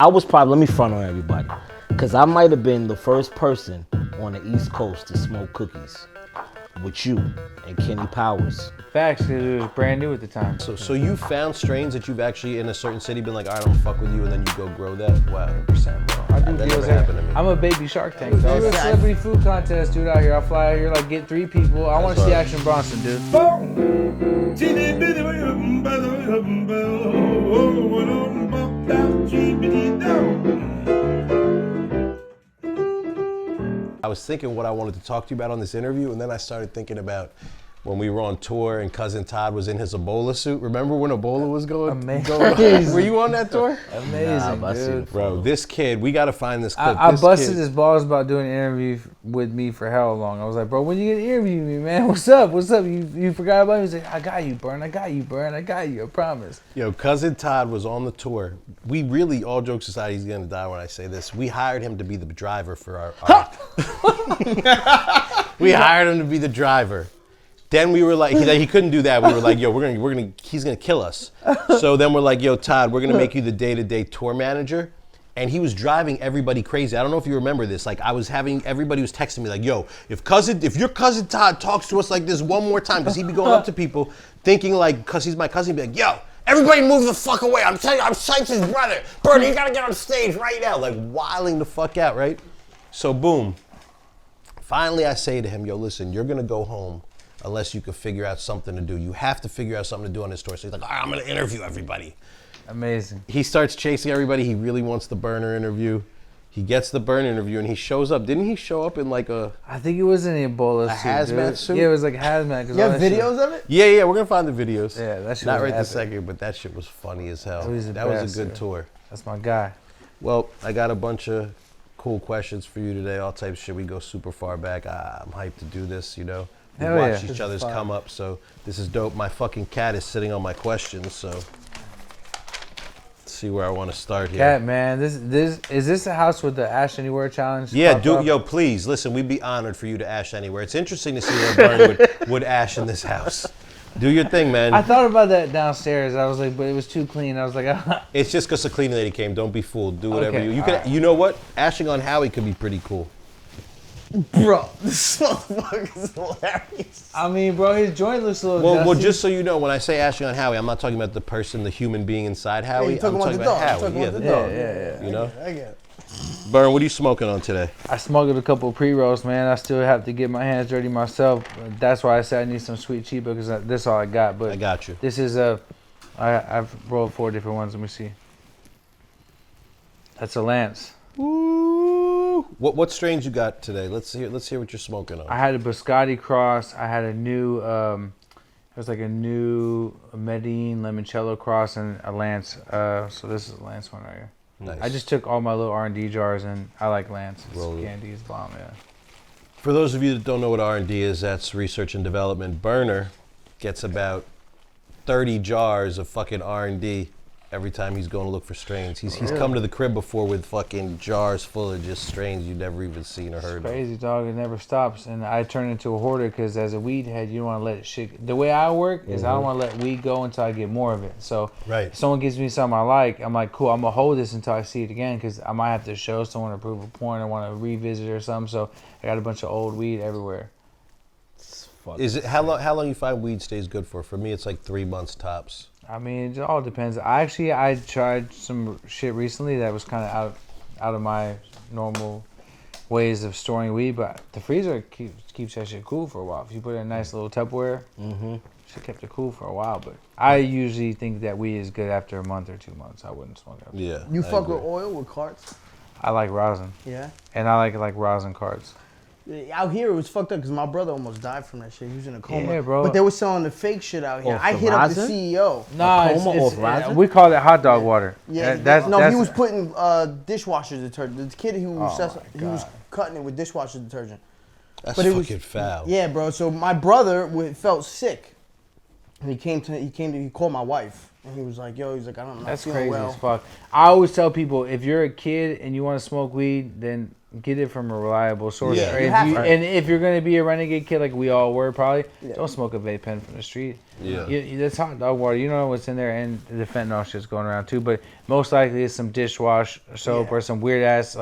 I was probably, let me front on everybody, because I might have been the first person on the East Coast to smoke cookies with you and Kenny Powers. Facts, because it was brand new at the time. So you found strains that you've actually in a certain city been like, all right, I'm gonna fuck with you, and then you go grow that? Wow. 100%, bro. I do That deals never happened to me. I'm a baby Shark Tank, dog. It's a celebrity food contest, dude, out here. I'll fly out here, like, get 3 people. I want to see Action Bronson, dude. I was thinking what I wanted to talk to you about on this interview, and then I started thinking about when we were on tour and Cousin Todd was in his Ebola suit. Remember when Ebola was going on? Were you on that tour? Amazing, dude. Bro, this kid, we got to find this clip. I busted his balls about doing an interview with me for how long. I was like, bro, when you gonna interview me, man? What's up? What's up? You forgot about me? He's like, I got you, Bern. I got you, Bern. I got you. I promise. Yo, Cousin Todd was on the tour. We really, all jokes aside, he's gonna die when I say this. We hired him to be the driver for our we hired him to be the driver. Then we were like, he couldn't do that. We were like, yo, he's gonna kill us. So then we're like, yo, Todd, we're gonna make you the day-to-day tour manager. And he was driving everybody crazy. I don't know if you remember this. Like, everybody was texting me like, yo, if your cousin Todd talks to us like this one more time, because he'd be going up to people thinking like, because he's my cousin, he'd be like, yo, everybody move the fuck away. I'm telling you, I'm Shipes' brother. Berner, you gotta get on stage right now. Like, wilding the fuck out, right? So boom. Finally, I say to him, yo, listen, you're gonna go home unless you can figure out something to do. You have to figure out something to do on this tour. So he's like, all right, I'm gonna interview everybody. Amazing. He starts chasing everybody. He really wants the Berner interview. He gets the Berner interview and he shows up. Didn't he show up in like a... I think it was in the Ebola suit, hazmat suit? Yeah, it was like hazmat. You have videos of it? Yeah, we're gonna find the videos. Yeah, that shit Not was right this epic. second, but that shit was funny as hell. That That was was a good tour. That's my guy. Well, I got a bunch of cool questions for you today, all types of shit. We go super far back. I'm hyped to do this, you know. We Hell watch yeah. each other's come up, so this is dope. My fucking cat is sitting on my questions, so let's see where I want to start here. Cat, man, is this a house with the Ash Anywhere challenge? Yeah, yo, please, listen, we'd be honored for you to ash anywhere. It's interesting to see where Berner would ash in this house. Do your thing, man. I thought about that downstairs. I was like, but it was too clean. I was like, It's just because the cleaning lady came. Don't be fooled. Do whatever Okay, you can. right. You know what? Ashing on Howie could be pretty cool. Bro, this motherfucker is hilarious. I mean, bro, his joint looks a little Well, dusty. just so you know, when I say ashing on Howie, I'm not talking about the person, the human being inside Howie. you're talking I'm about talking the about dog. Howie. You're talking Yeah, about the the dog. Yeah. You know? I get it. Bern, what are you smoking on today? I smuggled a couple of pre-rolls, man. I still have to get my hands dirty myself. That's why I said I need some sweet cheaper because this is all I got. But I got you. this is I've rolled 4 different ones. Let me see. That's a Lance. Ooh. What strains you got today? Let's hear what you're smoking on. I had a Biscotti Cross. I had a new, it was like a new Medellin Limoncello Cross and a Lance. So this is a Lance one right here. Nice. I just took all my little R&D jars and I like Lance. Roll it. Candy is bomb, yeah. For those of you that don't know what R&D is, that's research and development. Berner gets about 30 jars of fucking R&D every time he's going to look for strains. He's come to the crib before with fucking jars full of just strains you've never even seen or heard of. Crazy, dog. It never stops. And I turn into a hoarder because as a weed head, you don't want to let it shit. The way I work is I don't want to let weed go until I get more of it. So if someone gives me something I like, I'm like, cool, I'm going to hold this until I see it again because I might have to show someone to prove a point or want to revisit it or something. So I got a bunch of old weed everywhere. Is it how long you find weed stays good for? For me, it's like 3 months tops. I mean, it all depends. I tried some shit recently that was kind of out of my normal ways of storing weed, but the freezer keeps that shit cool for a while. If you put it in a nice little Tupperware, shit kept it cool for a while. But I usually think that weed is good after a month or 2 months. I wouldn't smoke it. Yeah. You fuck with oil, with carts? I like rosin. Yeah. And I like rosin carts. Out here, it was fucked up because my brother almost died from that shit. He was in a coma. Yeah, bro. But they were selling the fake shit out here. Off I the hit up the rosin? CEO. Nah, we call it hot dog water. Yeah, That's he was putting dishwasher detergent. The kid who was he was cutting it with dishwasher detergent. That's But it fucking was, foul. Yeah, bro. So my brother felt sick, and he called my wife, and he was like, "Yo," I'm not That's feeling crazy well. as fuck. I always tell people if you're a kid and you want to smoke weed, then get it from a reliable source. Yeah. Or You if have you, to. and if you're gonna be a renegade kid like we all were, probably don't smoke a vape pen from the street. Yeah. That's hot dog water. You don't know what's in there, and the fentanyl shit's going around too. But most likely it's some dishwash soap or some weird ass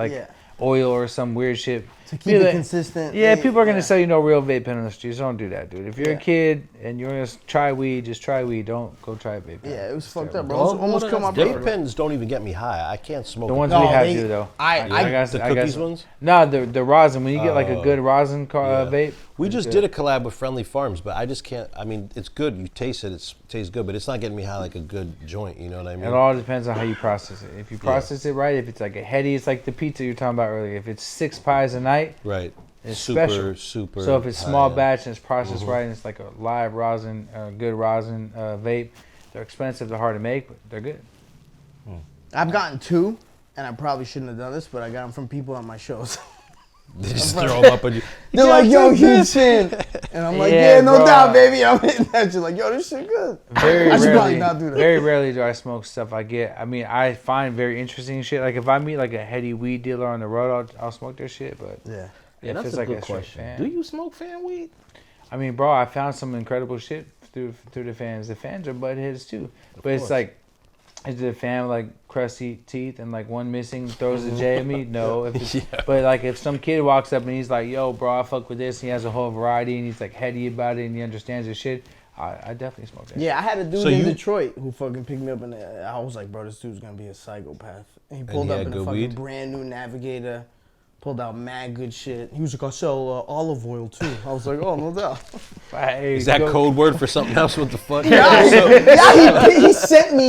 oil or some weird shit. To keep it consistent. Yeah, people are gonna sell you no real vape pen on the streets. Don't do that, dude. If you're a kid and you're gonna try weed, just try weed. Don't go try a vape pen. Yeah, it was fucked up, terrible. bro. Almost killed my Vape brother. pens don't even get me high. I can't smoke. The ones No, we have they- do though. The cookies ones? No, the rosin. When you get like a good rosin vape. We it's just good. did a collab with Friendly Farms, but I just can't. I mean, it's good. You taste it. It tastes good, but it's not getting me high like a good joint. You know what I mean? It all depends on how you process it. If you process it right, if it's like a heady, it's like the pizza you were talking about earlier. If it's 6 pies a night, right. it's Super. special. So if it's small high-end. batch and it's processed right and it's like a live rosin, good rosin vape, they're expensive, they're hard to make, but they're good. I've gotten 2, and I probably shouldn't have done this, but I got them from people on my shows. They just throw them up on you. They're like, yo, huge fan. And I'm like, Yeah, yeah, no bro. doubt, baby. I'm hitting that shit. Like, yo, this shit good. Very I should rarely, probably not do that. very rarely do I smoke stuff I get. I mean, I find very interesting shit. Like if I meet like a heady weed dealer on the road, I'll smoke their shit. But Yeah. Yeah, if that's it's a like good straight question. fan- Do you smoke fan weed? I mean, bro, I found some incredible shit through the fans. The fans are buttheads too, but it's like, is the fan like crusty teeth and like one missing throws a J at me? No, if it's, but like if some kid walks up and he's like, "Yo, bro, I fuck with this," and he has a whole variety and he's like heady about it and he understands his shit, I definitely smoke that. Yeah, I had a dude So in you- Detroit who fucking picked me up, and I was like, bro, this dude's gonna be a psychopath. And he pulled he up had in a good fucking weed? brand new Navigator, pulled out mad good shit. He was like, I sell olive oil too. I was like, oh, no doubt. Hey, Is that go- code word for something else? What the fuck?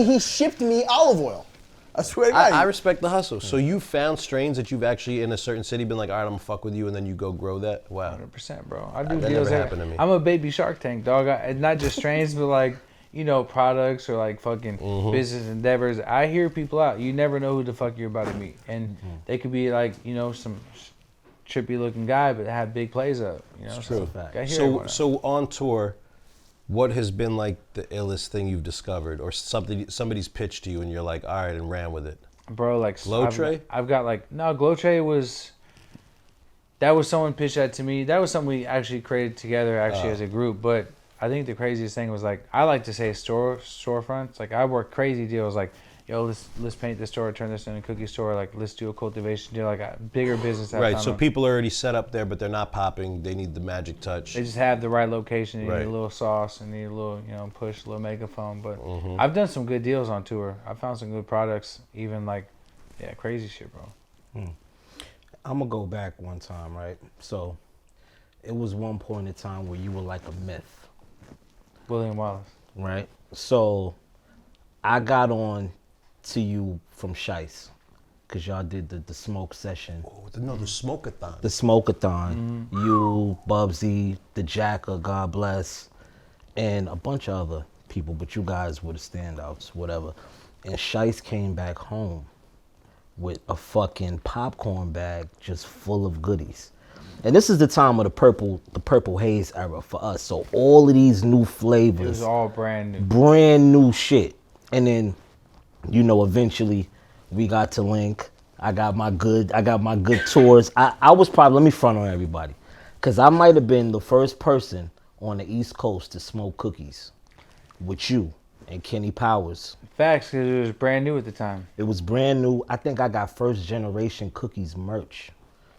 He shipped me olive oil. I swear to God. I respect the hustle. So you found strains that you've actually in a certain city been like, all right, I'm gonna fuck with you, and then you go grow that. Wow. 100%, bro. I do That deals. never happened to me. I'm a baby Shark Tank, dog. Not just strains, but like, you know, products or like fucking business endeavors. I hear people out. You never know who the fuck you're about to meet, and they could be like, you know, some trippy looking guy, but have big plays up. You know, True. I hear So everyone out. so on tour, what has been like the illest thing you've discovered, or something somebody's pitched to you, and you're like, all right, and ran with it? Bro, like Glow I've- Tray? I've got like Glow Tray was. That was someone pitched that to me. That was something we actually created together, actually as a group. But I think the craziest thing was like I like to say storefronts. Like I work crazy deals. Like yo, let's paint this store, turn this into a cookie store. Like let's do a cultivation deal, like a bigger business. at a Right. time. So people are already set up there, but they're not popping. They need the magic touch. They just have the right location. They Right. need a little sauce and need a little, you know, push, a little megaphone. But I've done some good deals on tour. I found some good products. Even like, yeah, crazy shit, bro. I'm gonna go back one time, right? So, it was one point in time where you were like a myth, William Wallace. right? So, I got on to you from Shice, cause y'all did the smoke session, Oh, no, the smoke-a-thon. the smoke-a-thon. You, Bubsy, the Jacker, God bless, and a bunch of other people, but you guys were the standouts, whatever. And Shice came back home with a fucking popcorn bag just full of goodies. And this is the time of the purple haze era for us. So all of these new It flavors, was all brand new. brand new shit. And then, you know, eventually we got to link. I got my good tours. I was probably, let me front on everybody, because I might have been the first person on the East Coast to smoke cookies with you and Kenny Powers. Facts, because it was brand new at the time. It was brand new. I think I got first generation cookies merch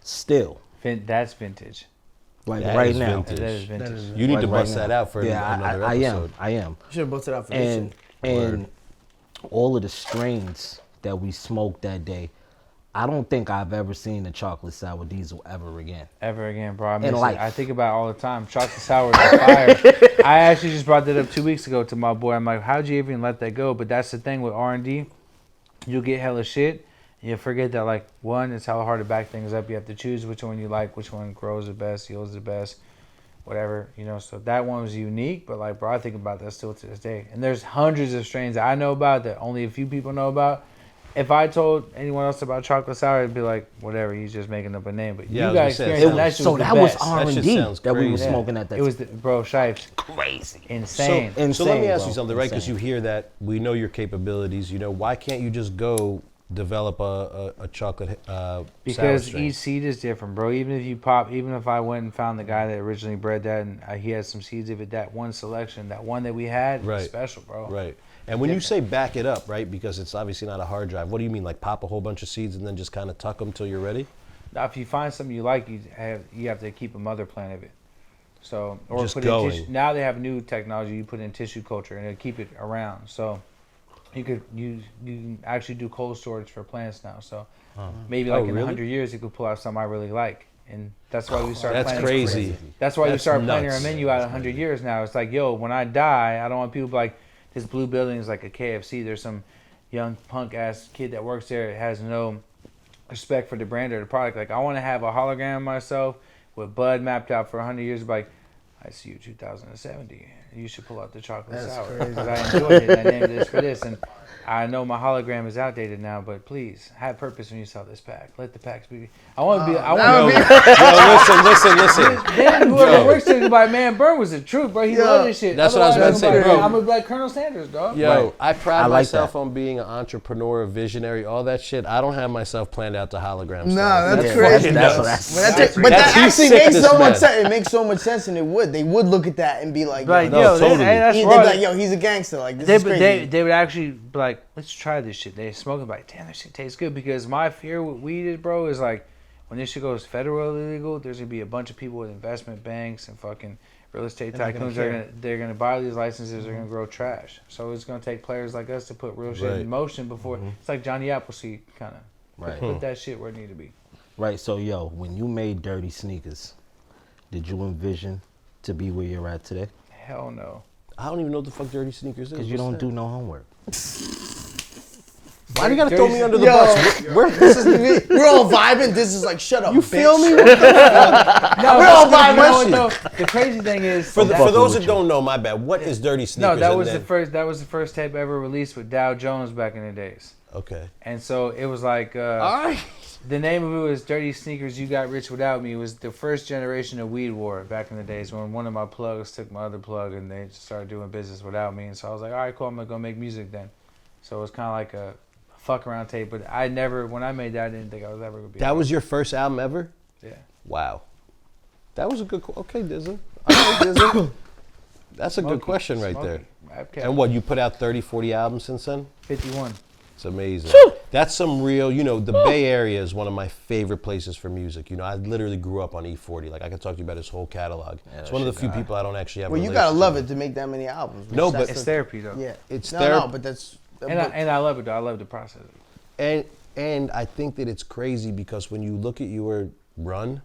still, That's vintage. like That right is now. vintage. That is vintage. You need Like to right bust now. that out for Yeah, another I episode. am. Should have busted out for this And shit. and all of the strains that we smoked that day, I don't think I've ever seen a chocolate sour diesel ever again. Ever again, bro. I miss life. it. I think about it all the time. Chocolate sour is fire. I actually just brought that up 2 weeks ago to my boy. I'm like, how'd you even let that go? But that's the thing with R&D. You'll get hella shit. And you'll forget that, like, one, it's how hard to back things up. You have to choose which one you like, which one grows the best, yields the best, whatever, you know. So that one was unique. But, like, bro, I think about that still to this day. And there's hundreds of strains that I know about that only a few people know about. If I told anyone else about chocolate sour, it'd be like, whatever, he's just making up a name. But Yeah, I you was got gonna say, experience. it and that shit So was the that was best. R&D That shit sounds that we were crazy. smoking at that It was, bro, Shipes, crazy. insane. So let me Insane, ask bro. you something, right? Because Insane. you hear that, we know your capabilities. You know, why can't you just go develop a chocolate sour Because strain? each seed is different, bro. Even if I went and found the guy that originally bred that and he had some seeds of it, that one selection, that one that we had, Right. is special, bro. Right. And when you say back it up, right, because it's obviously not a hard drive, what do you mean, like pop a whole bunch of seeds and then just kind of tuck them till you're ready? Now, if you find something you like, you have to keep a mother plant of it. So, or Just put going. in tissue. Now they have new technology. You put in tissue culture and it'll keep it around. So, you can actually do cold storage for plants now. So, maybe like in really? 100 years, you could pull out something I really like, and that's why we start. That's planning. crazy. That's why we That's start planning our nuts. menu out 100 years now. It's like, yo, when I die, I don't want people to be like, this blue building is like a KFC. There's some young punk ass kid that works there that has no respect for the brand or the product. Like, I want to have a hologram of myself with Bud mapped out for 100 years. Like, I see you 2070. You should pull out the chocolate sour because I enjoyed it. I named this for this, and I know my hologram is outdated now. But please have purpose when you sell this pack. Let the packs be. I want to be. I want to be. Listen. Then whoever works there is like, man, Burn was the truth, bro. He loved this shit. That's what I was about to say, bro. I'm gonna be like Colonel Sanders, dog. Yo, Right. I pride I like myself that. on being an entrepreneur, a visionary, all that shit. I don't have myself planned out to hologram Nah, stuff. that's Yeah, crazy. that's But that he's actually sick of makes this so much man. sense. It makes so much sense, and it would. They would look at that and be like, Like, No, yo, totally. that's they'd be raw. like, yo, he's a gangster. Like, this is crazy. They would actually be like, let's try this shit. They smoke it, like, damn, that shit tastes good. Because my fear with weed is, bro, is like, when this shit goes federally illegal, there's gonna be a bunch of people with investment banks and fucking real estate They're not gonna tycoons. care. They're gonna buy these licenses. They're gonna grow trash. So it's gonna take players like us to put real shit Right. in motion before. It's like Johnny Appleseed, kind of. Right. Put that shit where it need to be. Right. So, yo, when you made Dirty Sneakers, did you envision to be where you're at today? Hell no. I don't even know what the fuck dirty sneakers is. Because you don't do no homework. Why do you gotta throw me under the Yo. bus? We're all vibing. This is like, shut up, You bitch. feel me? No, We're all vibing. you know what, though? The crazy thing is, For fucking those with that you. don't know, my bad. What is dirty no, sneakers? that And was then- the first. That was the first tape ever released with Dow Jones back in the days. Okay. And so it was like All right. the name of it was Dirty Sneakers. You Got Rich Without Me. It was the first generation of weed war back in the days when one of my plugs took my other plug and they just started doing business without me. And so I was like, all right, cool. I'm gonna go make music then. So it was kind of like a fuck around tape. But I never, when I made that, I didn't think I was ever gonna be. That was your first album ever? Yeah. Wow. That was a good. Okay, Dizza. All right, Dizza. That's a good question right there. And what, you put out 30, 40 albums since then? 51. It's amazing. That's some real, the Bay Area is one of my favorite places for music. I literally grew up on E40. Like, I could talk to you about his whole catalog. Yeah, It's that one of the shit few got- people I don't actually have a Well, you gotta relationship love with. it to make that many albums. No, That's but It's the- therapy though. Yeah, It's no, therapy. but that's. And I love it though. I love the process. And I think that it's crazy because when you look at your run,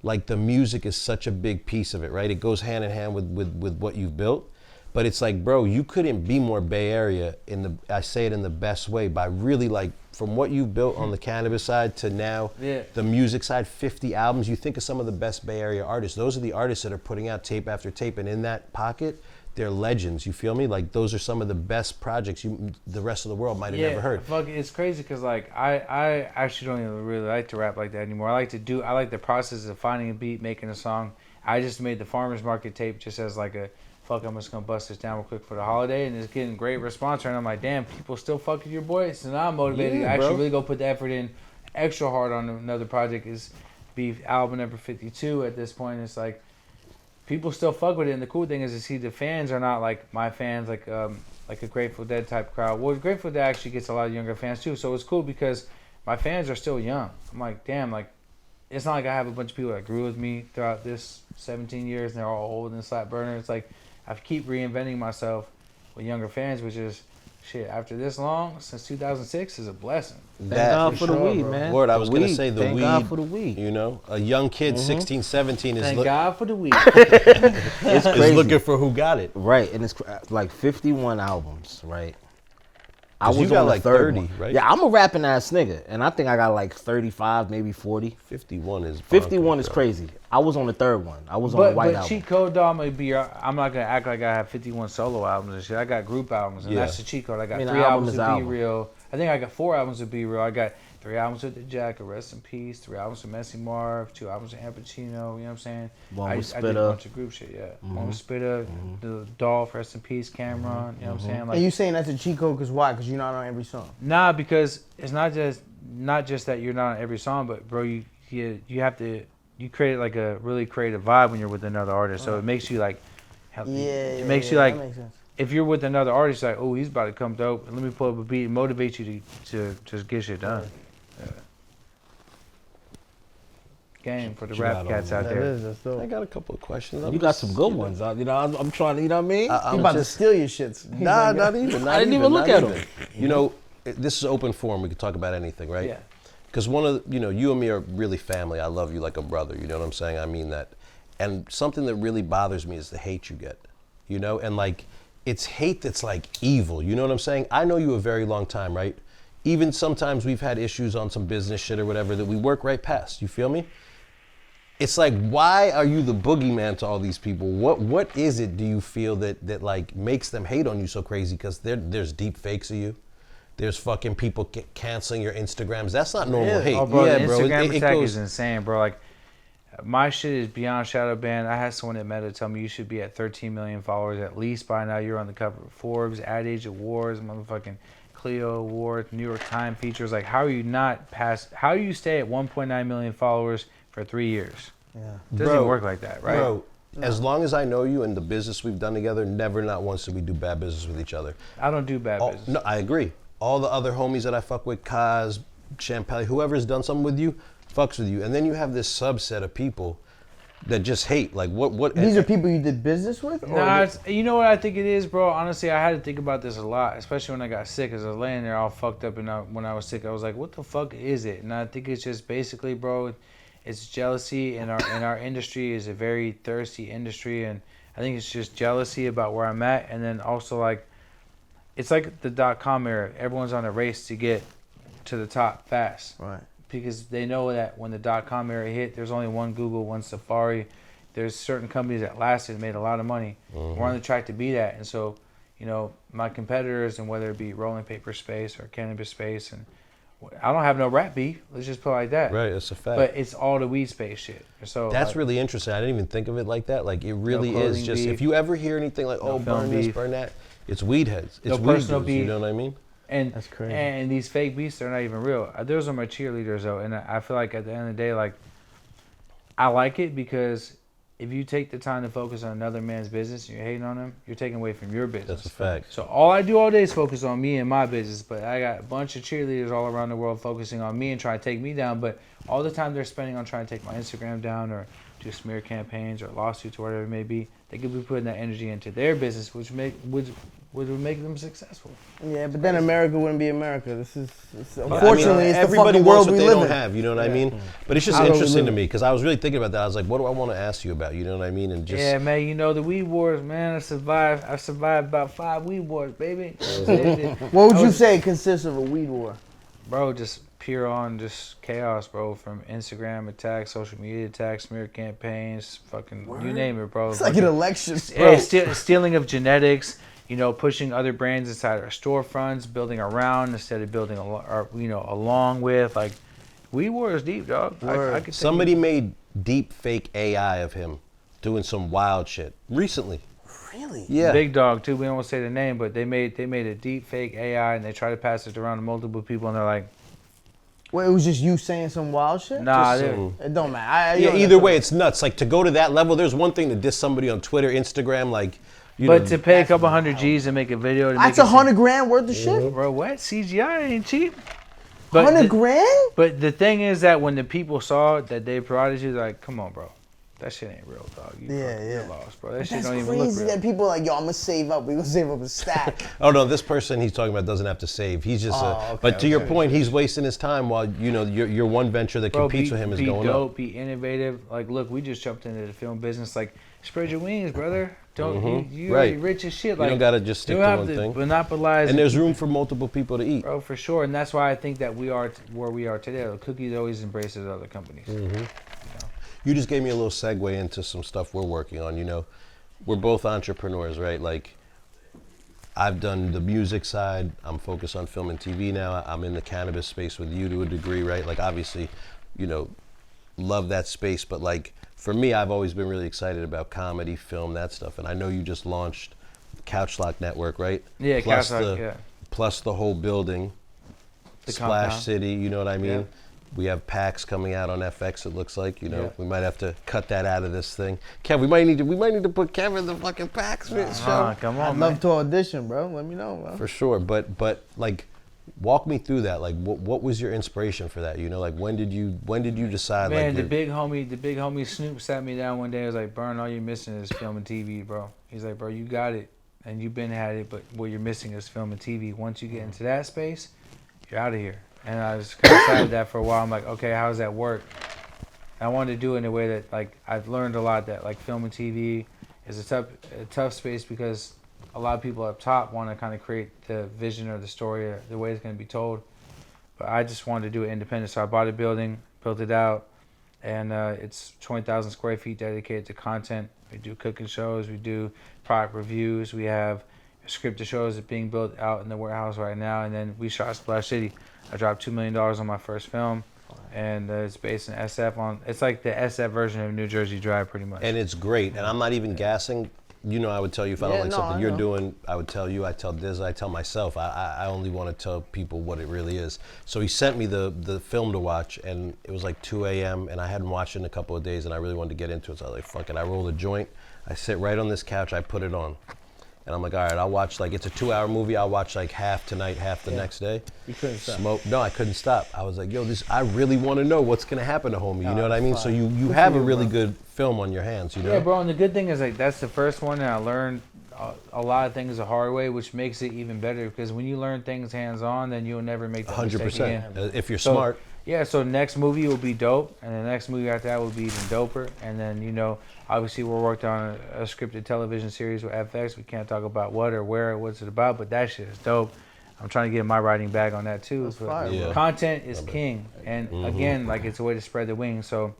like the music is such a big piece of it, right? It goes hand in hand with what you've built. But it's like, bro, you couldn't be more Bay Area I say it in the best way, by really, like, from what you've built on the cannabis side to now the music side, 50 albums. You think of some of the best Bay Area artists. Those are the artists that are putting out tape after tape, and in that pocket, they're legends. You feel me? Like, those are some of the best projects the rest of the world might have never heard. Fuck, it's crazy because like I actually don't even really like to rap like that anymore. I like the process of finding a beat, making a song. I just made the Farmers Market tape just as like a fuck, I'm just gonna bust this down real quick for the holiday, and it's getting great response. And I'm like, damn, people still fuck with your boy. So now I'm motivated to actually really go put the effort in extra hard on another project. Is be album number 52 at this point. It's like people still fuck with it, and the cool thing is to see the fans are not like my fans, like a Grateful Dead type crowd. Well, Grateful Dead actually gets a lot of younger fans too, so it's cool because my fans are still young. I'm like, damn, like it's not like I have a bunch of people that grew with me throughout this 17 years, and they're all older than Slap Berner. It's like I keep reinventing myself with younger fans, which is shit. After this long, since 2006, is a blessing. Thank God for the sure, weed, bro. man. Word, I The was going to weed. say the Thank weed. God for the weed. A young kid, 16, 17 Thank God for the weed. It's is crazy. looking for who got it. Right, and it's like 51 albums, right? I 'Cause you was got on the like third 30, one. right? Yeah, I'm a rapping ass nigga, and I think I got like 35, maybe 40. 51 is 51 bonkers, is bro. crazy. I was on the third one. I was on the But White album. cheat code, though, I'm not gonna act like I have 51 solo albums and shit. I got group albums, and Yeah. that's the cheat code. I got I mean, 3 an album albums is of an Be album. Real. I think I got 4 albums of Be Real. I got 3 albums with the Jacker, rest in peace. 3 albums with Messy Marv, 2 albums with Ampuccino. You know what I'm saying? One with I did a Spitta. bunch of group shit. Yeah, one with Spitta, the Dolph, rest in peace, Cameron. You know what I'm saying? Like, And you saying that's a cheat code because why? Because you're not on every song. nah, because it's not just that you're not on every song, but bro, you have to create like a really creative vibe when you're with another artist. So it makes you like, it makes you like, that makes sense. if you're with another artist, like, oh, he's about to come dope. Let me pull up a beat and motivate you to just get shit done. Yeah. Game for the You rap got cats all out that. there. That's dope. I got a couple of questions. You got some good ones. You know, I'm trying to. You know what I mean? He about to steal your shits. He's Nah, like, not even. I didn't even look at them. You know, this is open forum. We can talk about anything, right? Yeah. Because you and me are really family. I love you like a brother. You know what I'm saying? I mean that. And something that really bothers me is the hate you get. You know, and like, it's hate that's like evil. You know what I'm saying? I know you a very long time, right? Even sometimes we've had issues on some business shit or whatever that we work right past. You feel me? It's like, why are you the boogeyman to all these people? What is it, do you feel that like makes them hate on you so crazy? Because there's deep fakes of you. There's fucking people canceling your Instagrams. That's not normal hate. Oh, bro, yeah, the bro. Instagram It attack goes, is insane, bro. Like, my shit is beyond shadow banned. I had someone at Meta tell me you should be at 13 million followers at least by now. You're on the cover of Forbes, Ad Age Awards, motherfucking Clio Awards, New York Times features. Like, how are you not past? How do you stay at 1.9 million followers for 3 years? Yeah. It doesn't even work like that, right? Bro, as long as I know you and the business we've done together, never not once did we do bad business with each other. I don't do bad business. No, I agree. All the other homies that I fuck with, Kaz, Champagne, whoever's done something with you, fucks with you. And then you have this subset of people that just hate. Like, what? These are people you did business with? Or Nah, you know what I think it is, bro? Honestly, I had to think about this a lot, especially when I got sick, because I was laying there all fucked up, and when I was sick, I was like, what the fuck is it? And I think it's just basically, bro, it's jealousy, and our industry is a very thirsty industry, and I think it's just jealousy about where I'm at, and then also, like, it's like the .com era. Everyone's on a race to get to the top fast. Right. Because they know that when the .com era hit, there's only one Google, one Safari. There's certain companies that lasted and made a lot of money. We're on the track to be that. And so, you know, my competitors, and whether it be rolling paper space or cannabis space, and I don't have no rap beef. Let's just put it like that. Right, that's a fact. But it's all the weed space shit. So That's like, really interesting. I didn't even think of it like that. Like, it really is clothing just, beef, if you ever hear anything like, no oh, film burn this, beef. burn that, it's weed heads. It's No weed personal dudes, you beef. know what I mean? And That's crazy. And these fake beasts, they're not even real. Those are my cheerleaders, though. And I feel like at the end of the day, like, I like it because if you take the time to focus on another man's business and you're hating on him, you're taking away from your business. That's a fact. So all I do all day is focus on me and my business, but I got a bunch of cheerleaders all around the world focusing on me and trying to take me down, but all the time they're spending on trying to take my Instagram down or do smear campaigns or lawsuits or whatever it may be, they could be putting that energy into their business, which would make them successful. Yeah, but then America wouldn't be America. This is I unfortunately mean, it's the everybody fucking wants world what we they live don't in. have, you know what I mean? But it's just How do we interesting to live? me because I was really thinking about that. I was like, what do I want to ask you about? You know what I mean? And just Yeah, man, you know the weed wars, man. I survived about 5 weed wars, baby. What would you say consists of a weed war? Bro, just pure on just chaos, bro. From Instagram attacks, social media attacks, smear campaigns, fucking you name it, bro. It's like an election. Yeah, stealing of genetics, you know, pushing other brands inside our storefronts, building around instead of building along with. Like, weed war is deep, dog. I could somebody made deep fake AI of him doing some wild shit recently. Really? Yeah. Big dog too. We don't want to say the name, but they made a deep fake AI and they try to pass it around to multiple people, and they're like, Well, it was just you saying some wild shit? nah, It don't matter. Yeah, either way, it's nuts. Like, to go to that level, there's one thing to diss somebody on Twitter, Instagram, like, you but know, to pay a couple $100 G's and make a video to That's make it $100,000 worth of shit? bro, what? CGI ain't cheap. But $100,000? But the thing is that when the people saw that they provided you, they're like, come on, bro. That shit ain't real, dog. You're lost, bro. That shit That's don't even look crazy real. that people are like, yo, I'm gonna save up. We're gonna save up a stack. oh no, this person he's talking about doesn't have to save. He's just, but to your point, he's wasting his time while, you know, your one venture that Bro, competes with him is be going dope, up. be innovative. Like, look, we just jumped into the film business. Like, spread your wings, brother. Don't you Right. already rich as shit. You Like, don't gotta just stick you to don't one have to thing. monopolize. And there's room for multiple people to eat. bro, for sure. And that's why I think that we are where we are today. The Cookies always embraces other companies. You just gave me a little segue into some stuff we're working on. You know, we're both entrepreneurs, right? Like, I've done the music side. I'm focused on film and TV now. I'm in the cannabis space with you to a degree, right? Like obviously, you know, love that space. But like for me, I've always been really excited about comedy, film, that stuff. And I know you just launched Couch Lock Network, right? Yeah, plus Couch Lock, yeah. Plus the whole building, The Splash compound. City, you know what I mean? Yeah. We have packs coming out on FX. It looks like, you know, Yeah. we might have to cut that out of this thing. Kev, we might need to put Kev in the fucking packs show. Come I'd on, love man. to audition, bro. Let me know, bro. For sure, but like, walk me through that. Like, what was your inspiration for that? You know, like when did you decide? Man, like, the big homie Snoop sat me down one day. He was like, "Burn, all you're missing is film and TV, bro." He's like, "Bro, you got it, and you've been had it, but what you're missing is film and TV. Once you get into that space, you're out of here." And I was kind of sad with that for a while. I'm like, okay, how does that work? And I wanted to do it in a way that, like, I've learned a lot that, like, film and TV is a tough space because a lot of people up top want to kind of create the vision or the story or the way it's going to be told. But I just wanted to do it independent. So I bought a building, built it out, and it's 20,000 square feet dedicated to content. We do cooking shows, we do product reviews, we have scripted shows that are being built out in the warehouse right now, and then we shot Splash City. I dropped $2 million on my first film, and it's based in SF. It's like the SF version of New Jersey Drive, pretty much. and it's great. And I'm not even gassing. You know, I would tell you if I don't Yeah, like no, something I you're know. doing, I would tell you, I tell Diz, I tell myself. I only want to tell people what it really is. So he sent me the film to watch, and it was like 2 a.m., and I hadn't watched it in a couple of days, and I really wanted to get into it. So I was like, fuck it. I rolled a joint. I sit right on this couch. I put it on. And I'm like, all right, I'll watch, like, it's a 2-hour movie. I'll watch, like, half tonight, half the next day. You couldn't stop. Smoke. No, I couldn't stop. I was like, yo, I really want to know what's going to happen to homie. You know what I it's mean? fine. So you Good have for a you, really bro. good film on your hands, you know? Yeah, bro, and the good thing is, like, that's the first one, and I learned a lot of things the hard way, which makes it even better, because when you learn things hands-on, then you'll never make that mistake 100%. again. If you're So, smart. Yeah, so next movie will be dope, and the next movie after that will be even doper. And then, you know, obviously we're working on a scripted television series with FX. We can't talk about what or where or what's it about, but that shit is dope. I'm trying to get my writing bag on that too. That's But fire, Yeah. bro. content is king, and again, like, it's a way to spread the wings. So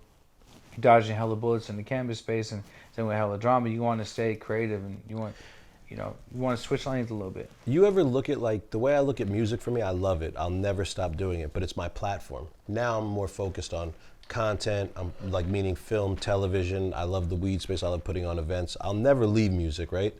you're dodging hella bullets in the canvas space, and then with hella drama, you want to stay creative, and you want to switch lanes a little bit. You ever look at, like, the way I look at music, for me, I love it. I'll never stop doing it, but it's my platform. Now I'm more focused on content. I'm like, meaning film, television. I love the weed space. I love putting on events. I'll never leave music, right?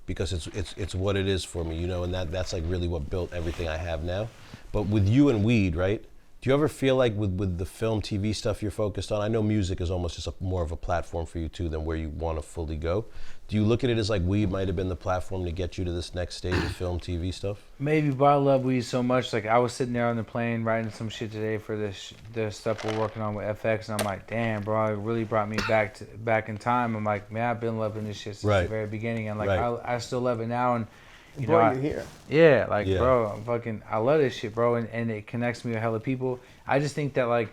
Because it's what it is for me, you know, and that's like really what built everything I have now. But with you and weed, right? Do you ever feel like with the film, TV stuff you're focused on, I know music is almost just more of a platform for you too than where you want to fully go. Do you look at it as like weed might have been the platform to get you to this next stage of film, TV stuff? Maybe, but I love weed so much. Like, I was sitting there on the plane writing some shit today for the stuff we're working on with FX, and I'm like, damn, bro, it really brought me back in time. I'm like, man, I've been loving this shit since Right. the very beginning, and like, Right. I still love it now, and you know, Brought you here. yeah, like, Yeah. bro, I love this shit, bro, and it connects me with hella people. I just think that, like,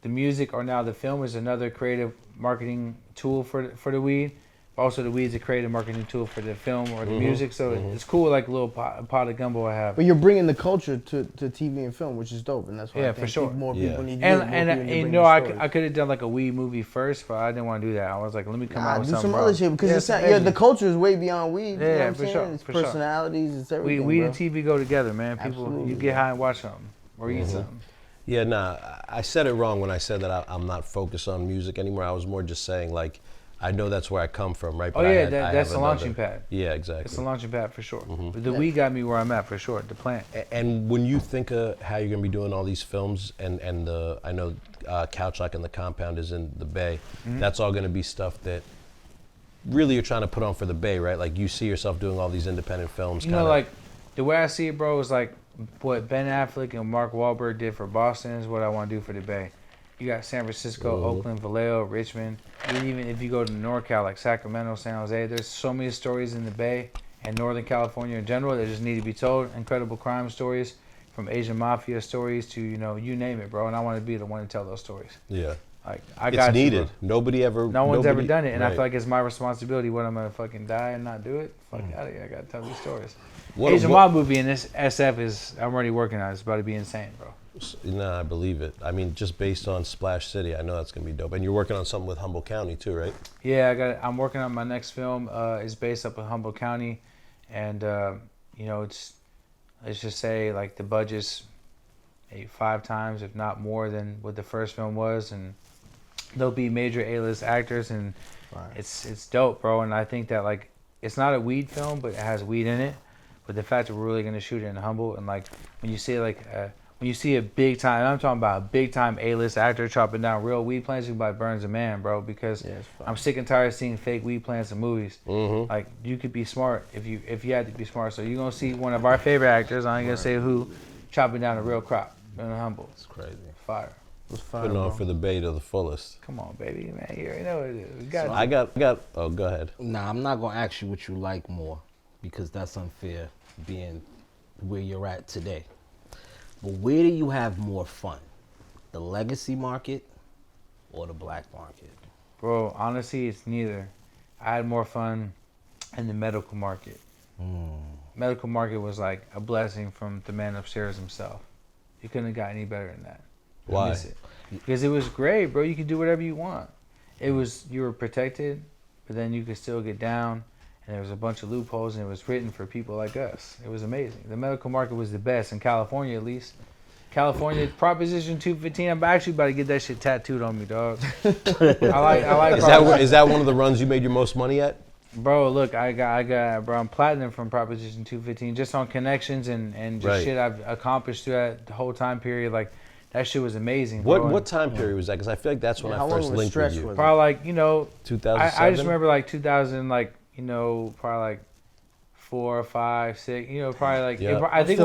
the music or now the film is another creative marketing tool for the weed. Also, the weed's a creative marketing tool for the film or the music, so it's cool, like a little pot of gumbo I have. But you're bringing the culture to TV and film, which is dope, and that's why Yeah, I think for sure. more Yeah. people need to And do it. More people need to you bring know, the I stories. could have done like a weed movie first, but I didn't want to do that. I was like, let me come out Nah, with do something, some bro. other shit because Yeah, it's not, some the edgy. culture is way beyond weed. You know Yeah, what I'm for saying? sure, It's for sure. personalities, it's everything. Weed bro. and TV go together, man. People, Absolutely, you get bro. high and watch something or eat something. Yeah, nah, I said it wrong when I said that I'm not focused on music anymore. I was more just saying, like, I know that's where I come from, right? Oh But I yeah, had- I that's have the another- launching pad. Yeah, exactly. It's the launching pad for sure. The weed got me where I'm at for sure. The plant. And when you think of how you're gonna be doing all these films, and I know Couch Lock and the Compound is in the Bay, that's all gonna be stuff that really you're trying to put on for the Bay, right? Like, you see yourself doing all these independent films. You know, like, the way I see it, bro, is like what Ben Affleck and Mark Wahlberg did for Boston is what I want to do for the Bay. You got San Francisco, Oakland, Vallejo, Richmond. And even if you go to NorCal, like Sacramento, San Jose, there's so many stories in the Bay and Northern California in general that just need to be told. Incredible crime stories, from Asian mafia stories to, you know, you name it, bro. And I want to be the one to tell those stories. yeah, Like, I it's got needed. you, bro. Nobody ever. No one's ever nobody- done it, and I right. feel like it's my responsibility. What, I'm gonna fucking die and not do it? Fuck out of here! I gotta tell these stories. What- Asian what- mob movie in this SF is I'm already working on it. It's about to be insane, bro. Nah, I believe it. I mean, just based on Splash City, I know that's gonna be dope. And you're working on something with Humboldt County too, right? Yeah, I'm working on my next film. It's based up in Humboldt County, and you know, let's just say like the budget's maybe 5 times, if not more, than what the first film was, and there'll be major A-list actors, and it's dope, bro. And I think that like it's not a weed film, but it has weed in it. But the fact that we're really gonna shoot it in Humble, and like when you see when you see a big time, I'm talking about a big time A-list actor chopping down real weed plants, you can buy Burns a man, bro. Because I'm sick and tired of seeing fake weed plants in movies. Like you could be smart if you had to be smart. So you're gonna see one of our favorite actors, I ain't gonna say who, chopping down a real crop in Humble. It's crazy. Fire. Putting on for the bay to the fullest. Come on, baby, man. You already know what it is. We got I got. Oh, go ahead. Nah, I'm not gonna ask you what you like more, because that's unfair, being where you're at today. But where do you have more fun? The legacy market or the black market? Bro, honestly, it's neither. I had more fun in the medical market. Medical market was like a blessing from the man upstairs himself. You couldn't have got any better than that. Why? I miss it. Because it was great, bro. You could do whatever you want. You were protected, but then you could still get down. And there was a bunch of loopholes, and it was written for people like us. It was amazing. The medical market was the best, in California at least. California, Proposition 215, I'm actually about to get that shit tattooed on me, dog. I like Is that one of the runs you made your most money at? Bro, look, I'm platinum from Proposition 215 just on connections and just shit I've accomplished through that whole time period. Like, that shit was amazing. What time period was that? Because I feel like that's when I first linked with you. Probably like, 2007? I just remember like 2000, like, probably like 4 or 5, 6, probably like, I think it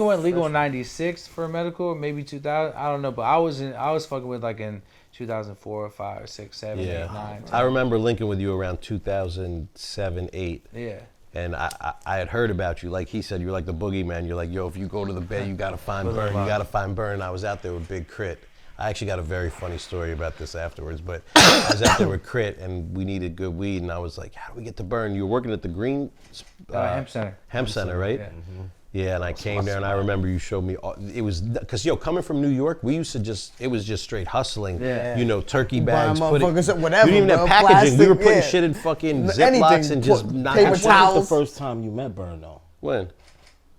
went legal in 96 for medical, maybe 2000, I don't know, but I was fucking with like in 2004, 5, 6, 7, 8, 9, 10. I remember linking with you around 2007, 8. Yeah. And I had heard about you. Like he said, you're like the boogeyman. You're like, yo, if you go to the bay, you got to find Burn. You got to find Burn. I was out there with Big Crit. I actually got a very funny story about this afterwards, but I was out there with Crit, and we needed good weed, and I was like, how do we get to Burn? You were working at the Green... Hemp Center. Hemp Center, right? Yeah. Yeah, and I came there, and I remember you showed me... It was... Because, coming from New York, we used to just... It was just straight hustling. Yeah. Turkey bags. Whatever, you didn't even have packaging. plastic, we were putting shit in fucking Ziplocs and just... paper That's towels. the first time you met Burn, though. When?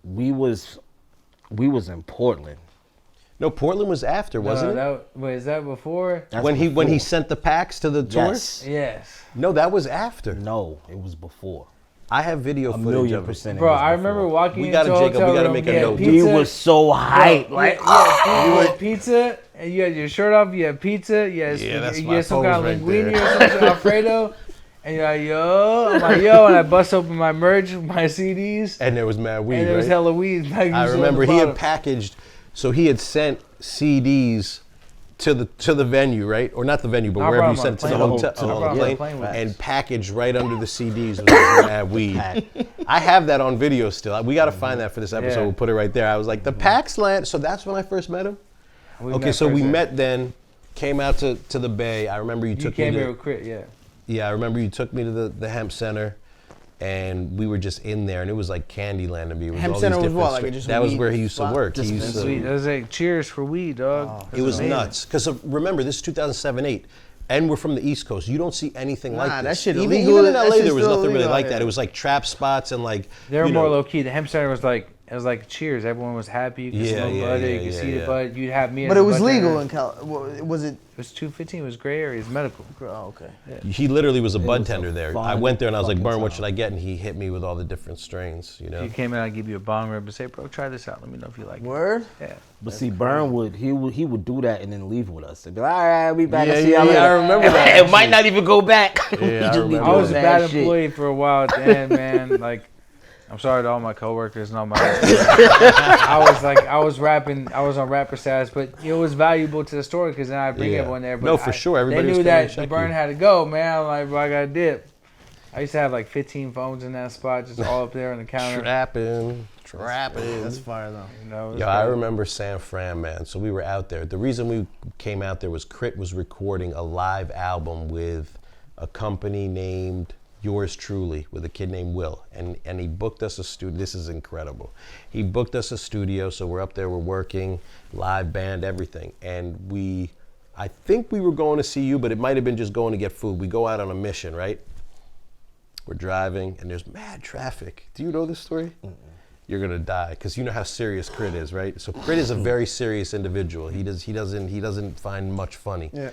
We was in Portland. No, Portland was after, wasn't it? Wait, is that before? That's when before. he sent the packs to the tours? Yes. No, that was after. No, it was before. I have video footage of it. Bro, I remember walking into a hotel we gotta room, make a note. We was so hyped. You had pizza, and you had your shirt off, you had pizza, you had some kind of linguine or something, Alfredo. And you're like, yo. I'm like, yo. And I bust open my merch, my CDs. And there was mad weed, and there was hella weed. Like, I remember he had packaged, so he had sent CDs to the venue, right? Or not the venue, but wherever you sent it to the hotel, on the plane, and packaged right under the CDs was mad weed. I have that on video still. We got to find that for this episode. Yeah. We'll put it right there. I was like, the Pax land. So that's when I first met him? We met then, came out to the Bay. I remember you took me to... You came here with Crit, yeah. Yeah, I remember you took me to the Hemp Center, and we were just in there, and it was like Candyland to me. It was Hemp all Center these was what? different Like just that was weed where he used to spot? work. Just Sweet. It was like cheers for weed, dog. It was nuts. Because remember, this is 2007, 8. And we're from the East Coast. You don't see anything like this. That shit even illegal. in That LA, shit's there was still nothing really illegal like out that. here. It was like trap spots and like... They were more low key. The Hemp Center was like, it was like cheers. Everyone was happy. You could smoke bud. You could see the bud. You'd have me. But it was bud legal tender. in California. Was it? It was 215. It was gray area. It was medical. Oh, okay. Yeah. He literally was a bud was a tender there. fun I went there and I was like, fucking Burn, what time. should I get? And he hit me with all the different strains, you know? If you came in, I'd give you a bong rib and say, bro, try this out. Let me know if you like it. Word? Yeah. But see, Burn would do that and then leave with us. They'd be like, all right, we back. Yeah, See y'all later. I remember that. It might not even go back. Yeah, He I just be remember I was a doing bad shit. employee for a while at the end, man. Like, I'm sorry to all my coworkers and all my. I was on rapper status, but it was valuable to the story because then I bring everyone there. But No, for sure, everybody They was knew coming to that the check Burn you. had to go, man. I'm like, bro, I got to dip. I used to have like 15 phones in that spot, just all up there on the counter. Trapping. That's fire though. You know, it was Yo, I great. remember San Fran, man. So we were out there. The reason we came out there was Crit was recording a live album with a company named Yours Truly, with a kid named Will. And he booked us a studio. This is incredible. He booked us a studio, so we're up there, we're working, live band, everything. And I think we were going to see you, but it might have been just going to get food. We go out on a mission, right? We're driving, and there's mad traffic. Do you know this story? You're gonna die, because you know how serious Crit is, right? So Crit is a very serious individual. He doesn't find much funny. Yeah.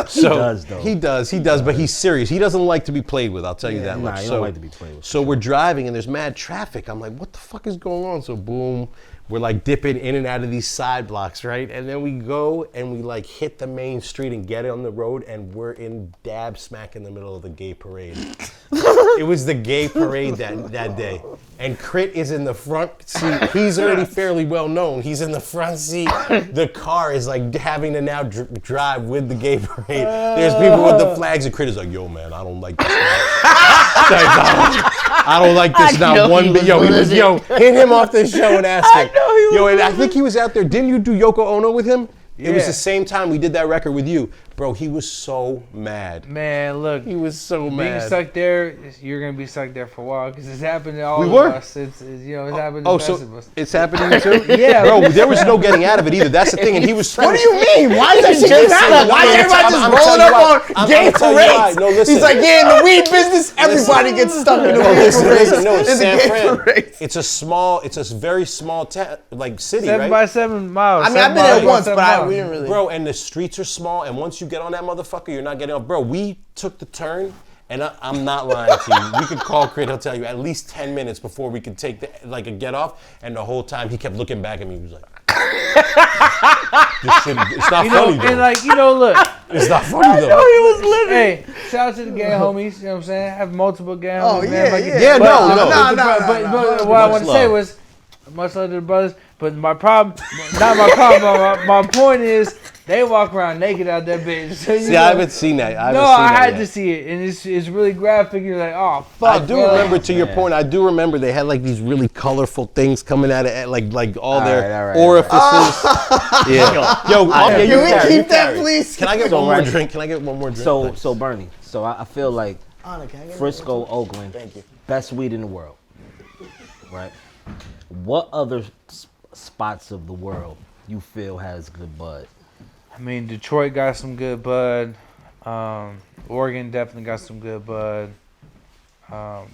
So, does, though. He does, but he's serious. He doesn't like to be played with, I'll tell you that Nah, much. he don't like to be played with. So we're driving, and there's mad traffic. I'm like, what the fuck is going on? So boom, we're like dipping in and out of these side blocks, right? And then we go and we like hit the main street and get on the road, and we're in dab smack in the middle of the gay parade. It was the gay parade that day. And Crit is in the front seat. He's already fairly well known. He's in the front seat. The car is like having to now drive with the gay parade. There's people with the flags, and Crit is like, yo, man, I don't like this. I don't like this now one bit. Yo, hit him off the show and ask him. Yo, and I think he was out there. Didn't you do Yoko Ono with him? It was the same time we did that record with you. Bro, he was so mad. Man, look. He was so Being mad. stuck there, you're going to be stuck there for a while because it's happened to all We of were? us. It's happened to Oh, the so best of us. it's happening too? Yeah. Bro, there was no getting out of it either. That's the thing. And he was What do you mean? Why is that shit Listen, just happen? Why is everybody I'm just telling rolling you up why. on gay I'm telling you why. parades? No, listen. He's like, yeah, in the weed business, everybody gets stuck in the weed parades. No, it's In the San gay Fran. parades. It's a very small like city, 7 right? by 7 miles. I mean, I've been there once, but we didn't really. Bro, and the streets are small, and once you get on that motherfucker, you're not getting off. Bro, we took the turn, and I'm not lying to you. We could call Crit, he'll tell you, at least 10 minutes before we could take a get off, and the whole time he kept looking back at me. He was like, this shit, it's not funny, though. And look. It's not funny, though. He was living. Hey, shout out to the gay homies. You know what I'm saying? I have multiple gay homies. Oh, man. yeah, Like, yeah. Yeah, but- no. But what I want to say love. was, much love to the brothers. But my problem, not my problem. My point is, they walk around naked out that bitch. So, See, I haven't seen that. I had to see it, and it's really graphic. You're like, oh fuck. I do remember, to your point, I do remember they had like these really colorful things coming out of like all their orifices. Yeah. Yo, Can we keep that, please? Can I get one more drink? Can I get one more drink? So Bernie, so I feel like Anna, can I get Frisco, Oakland, Thank you. best weed in the world, right? What other spots of the world you feel has good bud? I mean, Detroit got some good bud. Oregon definitely got some good bud.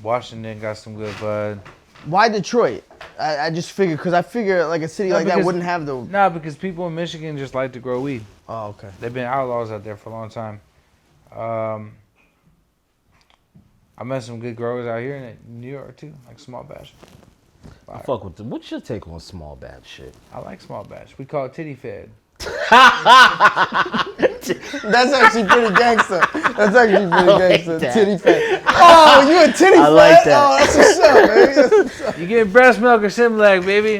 Washington got some good bud. Why Detroit? I just figured, because I figure like a city No, like that because- wouldn't have the. Nah, because people in Michigan just like to grow weed. Oh, okay. They've been outlaws out there for a long time. I met some good growers out here in New York too, like small batch. I fuck with them. What's your take on small batch shit? I like small batch. We call it titty fed. That's actually pretty gangster. That's actually pretty gangster. that. Titty fat. Oh, you a titty I like fat? that. Oh, that's what's up, baby. That's what's up. You get breast milk or Similac, baby. You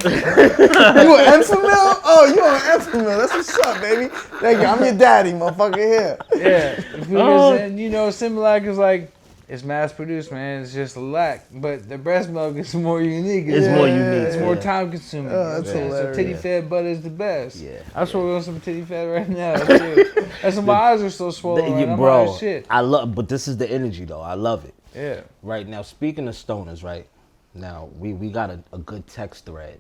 an Enfamil? Oh, you on Enfamil. That's what's up, baby. Thank you. I'm your daddy, motherfucker. Here. Yeah. Because, and Similac is like, it's mass produced, man. It's just a lack. But the breast milk is more unique. It's more unique. It's more time consuming. Oh, that's So hilarious. titty fed butter is the best. Yeah. I'm sure on some titty fed right now. Too. That's why my eyes are so swollen. Right? I'm Bro, high as shit. I love, but this is the energy though. I love it. Yeah. Right now, speaking of stoners, right now we got a good text thread.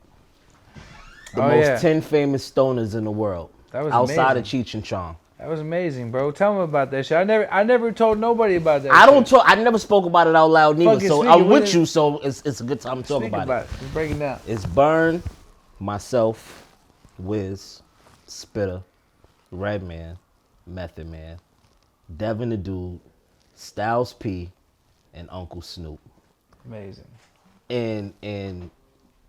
The Oh, most yeah. 10 famous stoners in the world, That was outside amazing. of Cheech and Chong. That was amazing, bro. Tell me about that shit. I never told nobody about that. I don't shit. talk. I never spoke about it out loud neither. Fucking So speak it, I'm what with is- you. So it's a good time to talk Speak about it. Just break it down. It's Burn, myself, Wiz, Spitter, Redman, Method Man, Devin the Dude, Styles P, and Uncle Snoop. Amazing. And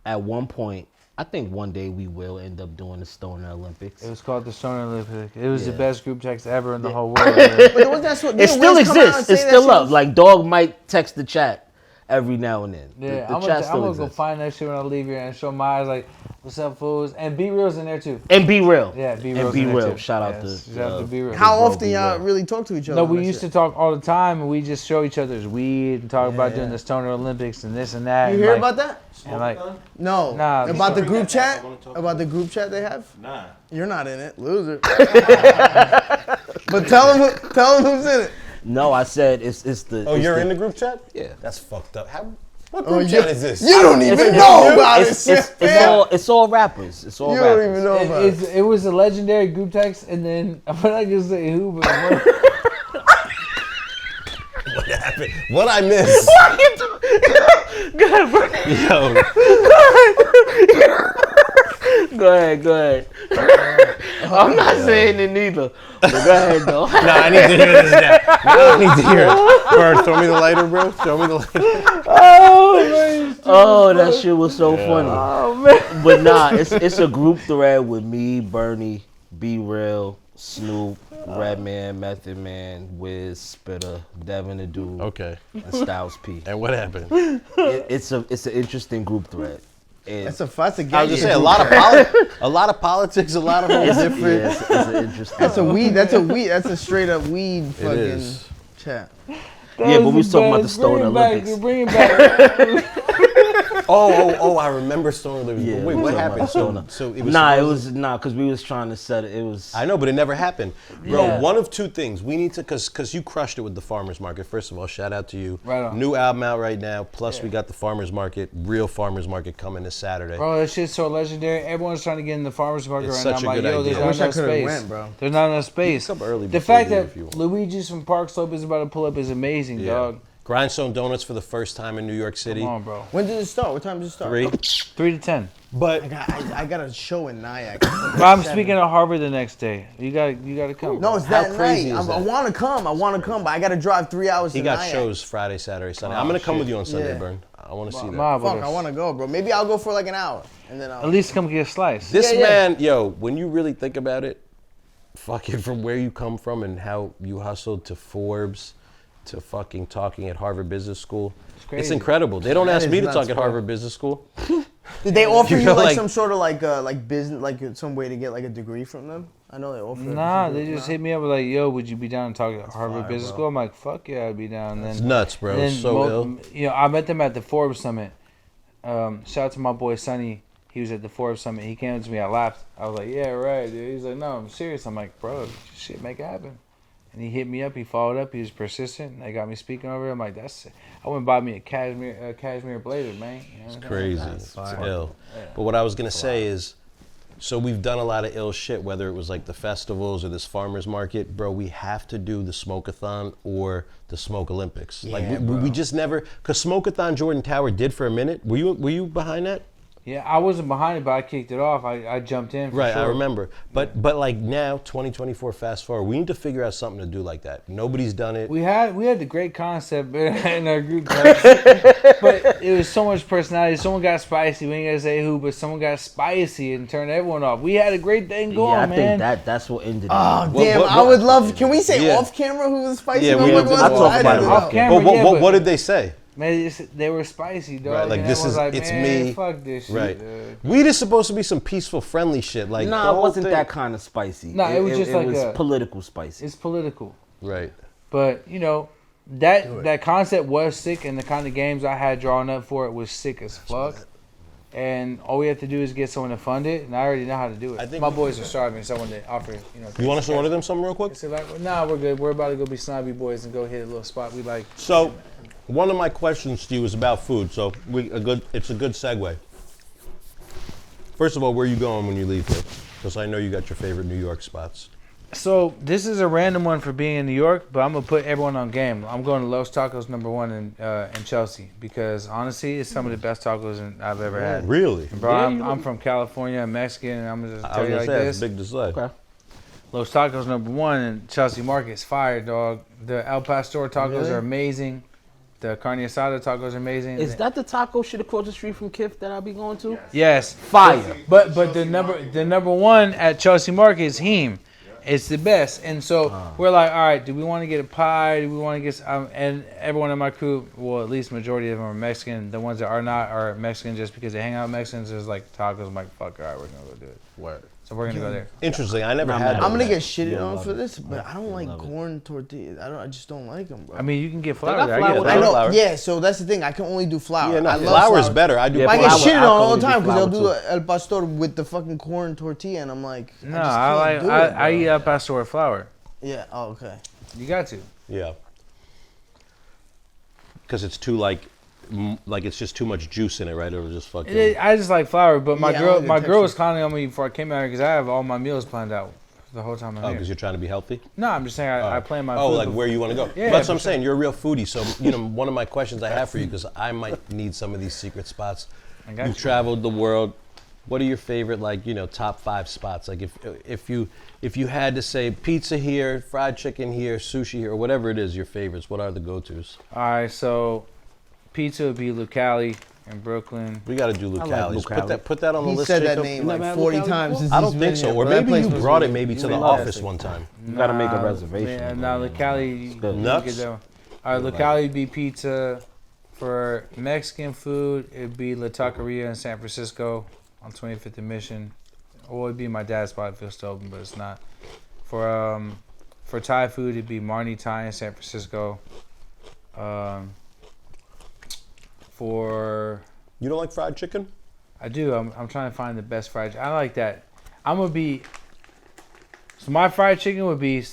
at one point, I think one day we will end up doing the Stoner Olympics. It was called the Stoner Olympics. It was the Yeah. best group text ever in the whole world. But wasn't that what? It still exists. It's still up. Like Dog might text the chat every now and then. Yeah, the I'm chat still gonna go exists. find that shit when I leave here and show my eyes like, what's up, fools? And Be Real's in there too. And Be Real. Yeah, Be And Real's Be in there Real. too. Shout out Yes, to shout out to Be Real. How Bro, often Be y'all Real. really talk to each other? No, on we that used to shit? talk all the time, and we just show each other's weed and talk about doing the Stoner Olympics and this and that. You and hear like, about that? And like, No. Nah, About the bring group that back. chat? I wanna talk About the group chat they have? Nah. You're not in it, loser. But tell them who's in it. No, I said it's the. Oh, it's you're the, in the group chat? Yeah. That's fucked up. What Oh, group you- chat is this? You don't even It's- know about it's, it. it's, shit. it's all rappers. It's all You rappers. don't even know about it. it was a legendary group text, and then I'm not gonna say who, but happened? What I missed? Go ahead, Bernie. Yo, Go ahead. I'm not saying it neither. But go ahead, though. no, I need to hear this now. I need to hear it. Bird, throw me the lighter, bro. Show me the lighter. Oh, that shit was so funny. Oh, man. But nah, it's a group thread with me, Bernie, Be Real, Snoop, Redman, Method Man, Wiz, Spitter, Devin the Dude, Okay. and Styles P. And what happened? It's an interesting group thread. And That's a fuss again. I was just saying a lot of politics, a lot of whole different. yeah, it's an interesting. That's a weed. That's a straight up weed It fucking is. chat. Yeah, but we was talking about the Stone Olympics. Bring it back. Oh, I remember Stone Olympics. Yeah, Wait, we what talking happened? about Stone. So it was Because we was trying to set it. It was. I know, but it never happened. Bro, Yeah. one of two things. We need to, because you crushed it with the farmer's market. First of all, shout out to you. Right on. New album out right now. Plus, we got the farmer's market, real farmer's market coming this Saturday. Bro, that shit's so legendary. Everyone's trying to get in the farmer's market It's right such now. a I'm like, good yo, idea. there's I not wish I enough could've space. went, bro. There's not enough space. Come early The before fact you, that if you want. Luigi's from Park Slope is about to pull up is amazing, dog. Grindstone Donuts for the first time in New York City. Come on, bro. When did it start? What time did it start? 3. 3 to 10. But I got a show in Nyack. But I'm speaking at Harvard the next day. You gotta come. No, it's How that crazy night. is I that? want to come. But I got to drive 3 hours he to got Nyack. shows Friday, Saturday, Sunday. I'm going to come with you on Sunday, Yeah. Bern. I want to see that. Fuck, I want to go, bro. Maybe I'll go for like an hour, and then I'll. At least come get a slice. This Yeah. man, yo, when you really think about it, fucking from where you come from and how you hustled to Forbes to fucking talking at Harvard Business School. It's crazy. incredible. They don't That ask is me to nuts, talk at bro. Harvard Business School. Did they offer You you know, like like- some sort of like business, like some way to get like a degree from them? I know they offer. Nah, they just hit me up with like, yo, would you be down to talk at Harvard fire, Business bro. School? I'm like, fuck yeah, I'd be down. It's Then, nuts, bro. then It's so ill. You know, I met them at the Forbes Summit. Shout out to my boy Sonny. He was at the Forbes Summit. He came up to me. I laughed. I was like, yeah, right, dude. He's like, no, I'm serious. I'm like, bro, shit, make it happen. And he hit me up. He followed up. He was persistent. They got me speaking over. I'm like, that's. I went and bought me a cashmere blazer, man. You know what I'm saying? Crazy. It's ill. But what I was going to say is, so we've done a lot of ill shit, whether it was like the festivals or this farmer's market. Bro, we have to do the Smoke-a-thon or the Smoke Olympics. Like we just never, because Smoke-a-thon Jordan Tower did for a minute. Were you behind that? Yeah, I wasn't behind it, but I kicked it off. I jumped in. For Right, sure. I remember. But like now, 2024, fast forward, we need to figure out something to do like that. Nobody's done it. We had the great concept in our group text, but it was so much personality. Someone got spicy. We ain't gotta say who, but someone got spicy and turned everyone off. We had a great thing going, Yeah, I man. think that's what ended it. Oh What- damn! what- I would love. Can we say Yeah. off camera who was spicy? Yeah, we Who looked was? at the I didn't know. off camera. But yeah, what did they say? Man, they were spicy, dog. Right, like, and this everyone's is- like, it's man, me. fuck this shit. Right. dude. Weed is supposed to be some peaceful, friendly shit. Like the Nah, it whole wasn't thing- that kind of spicy. Nah, it was just like it was a- political spicy. It's political, Right. but you know, that concept was sick, and the kind of games I had drawn up for it was sick as fuck. And all we have to do is get someone to fund it, and I already know how to do it. I think My we- boys are starving. Someone to offer, You want us to order them something real quick? It's like, nah, we're good. We're about to go be snobby boys and go hit a little spot we like. So, one of my questions to you is about food. So, it's a good segue. First of all, where are you going when you leave here? Because I know you got your favorite New York spots. So this is a random one for being in New York, but I'm gonna put everyone on game. I'm going to Los Tacos #1 in Chelsea because honestly, it's some of the best tacos I've ever had. Really? Bro, Yeah, I'm from California, I'm Mexican, and I'm just I tell was you gonna like say this. that's big to say. Okay. Los Tacos #1 in Chelsea Market's fire, dog. The El Pastor tacos Really? are amazing. The carne asada tacos are amazing. Is that the taco shit across the street from Kif that I'll be going to? Yes. Fire. But the number one at Chelsea Market is Heem. It's the best. And so we're like, all right, do we want to get a pie? Do we want to get and everyone in my crew, well, at least majority of them are Mexican. The ones that are not are Mexican just because they hang out with Mexicans. There's like tacos. I'm like, fuck, all right, we're going to go do it. Word. So we're going to go there. Interesting. I never Nah, had. man. I'm gonna that. get shitted You'll on love for it. this, but I don't like love it. corn tortillas. I just don't like them, bro. I mean, you can get got flour there. flour Yeah, with I it. know. flour. Yeah, so that's the thing. I can only do flour. Yeah, no, I love flour is flour. better. I do. Yeah, I flour. get flour. shitted I on can all only the do time because flour, they'll do too. El Pastor with the fucking corn tortilla, and I'm like, No, just I can't do it, I bro. eat El Pastor with flour. Yeah. Oh, okay. You got to. Yeah. Because it's too like it's just too much juice in it, right? Or just fucking. I just like flour, but Yeah, I my like the girl was texture. counting on me before I came out here because I have all my meals planned out. the whole time I'm Oh, here. because you're trying to be healthy? No, I'm just saying I plan my food. Oh, like where you want to go. Yeah, That's what I'm for sure. saying. You're a real foodie. So, one of my questions I have for you, because I might need some of these secret spots. I got You've you. traveled the world. What are your favorite, top 5 spots? Like if you had to say pizza here, fried chicken here, sushi here, or whatever it is, your favorites, what are the go-tos? All right, so pizza would be Lucali in Brooklyn. We got to do Lucali's. Lucali. Put that on the He list, said that Jacob. name You never like had 40 Lucali times. before? Since I don't he's think been so. here, Or but that maybe place you was brought it really- maybe to the really office nasty. one time. You gotta make a reservation. Yeah, bro. now Lucali. good. you Nuts? get that one. All right, Lucali would be pizza. For Mexican food, it'd be La Taqueria in San Francisco on 25th and Mission. Or it'd be my dad's spot if it's still open, but it's not. For Thai food, it'd be Marnie Thai in San Francisco. For You don't like fried chicken? I do. I'm trying to find the best fried chicken. I like that. I'm gonna be. So my fried chicken would be.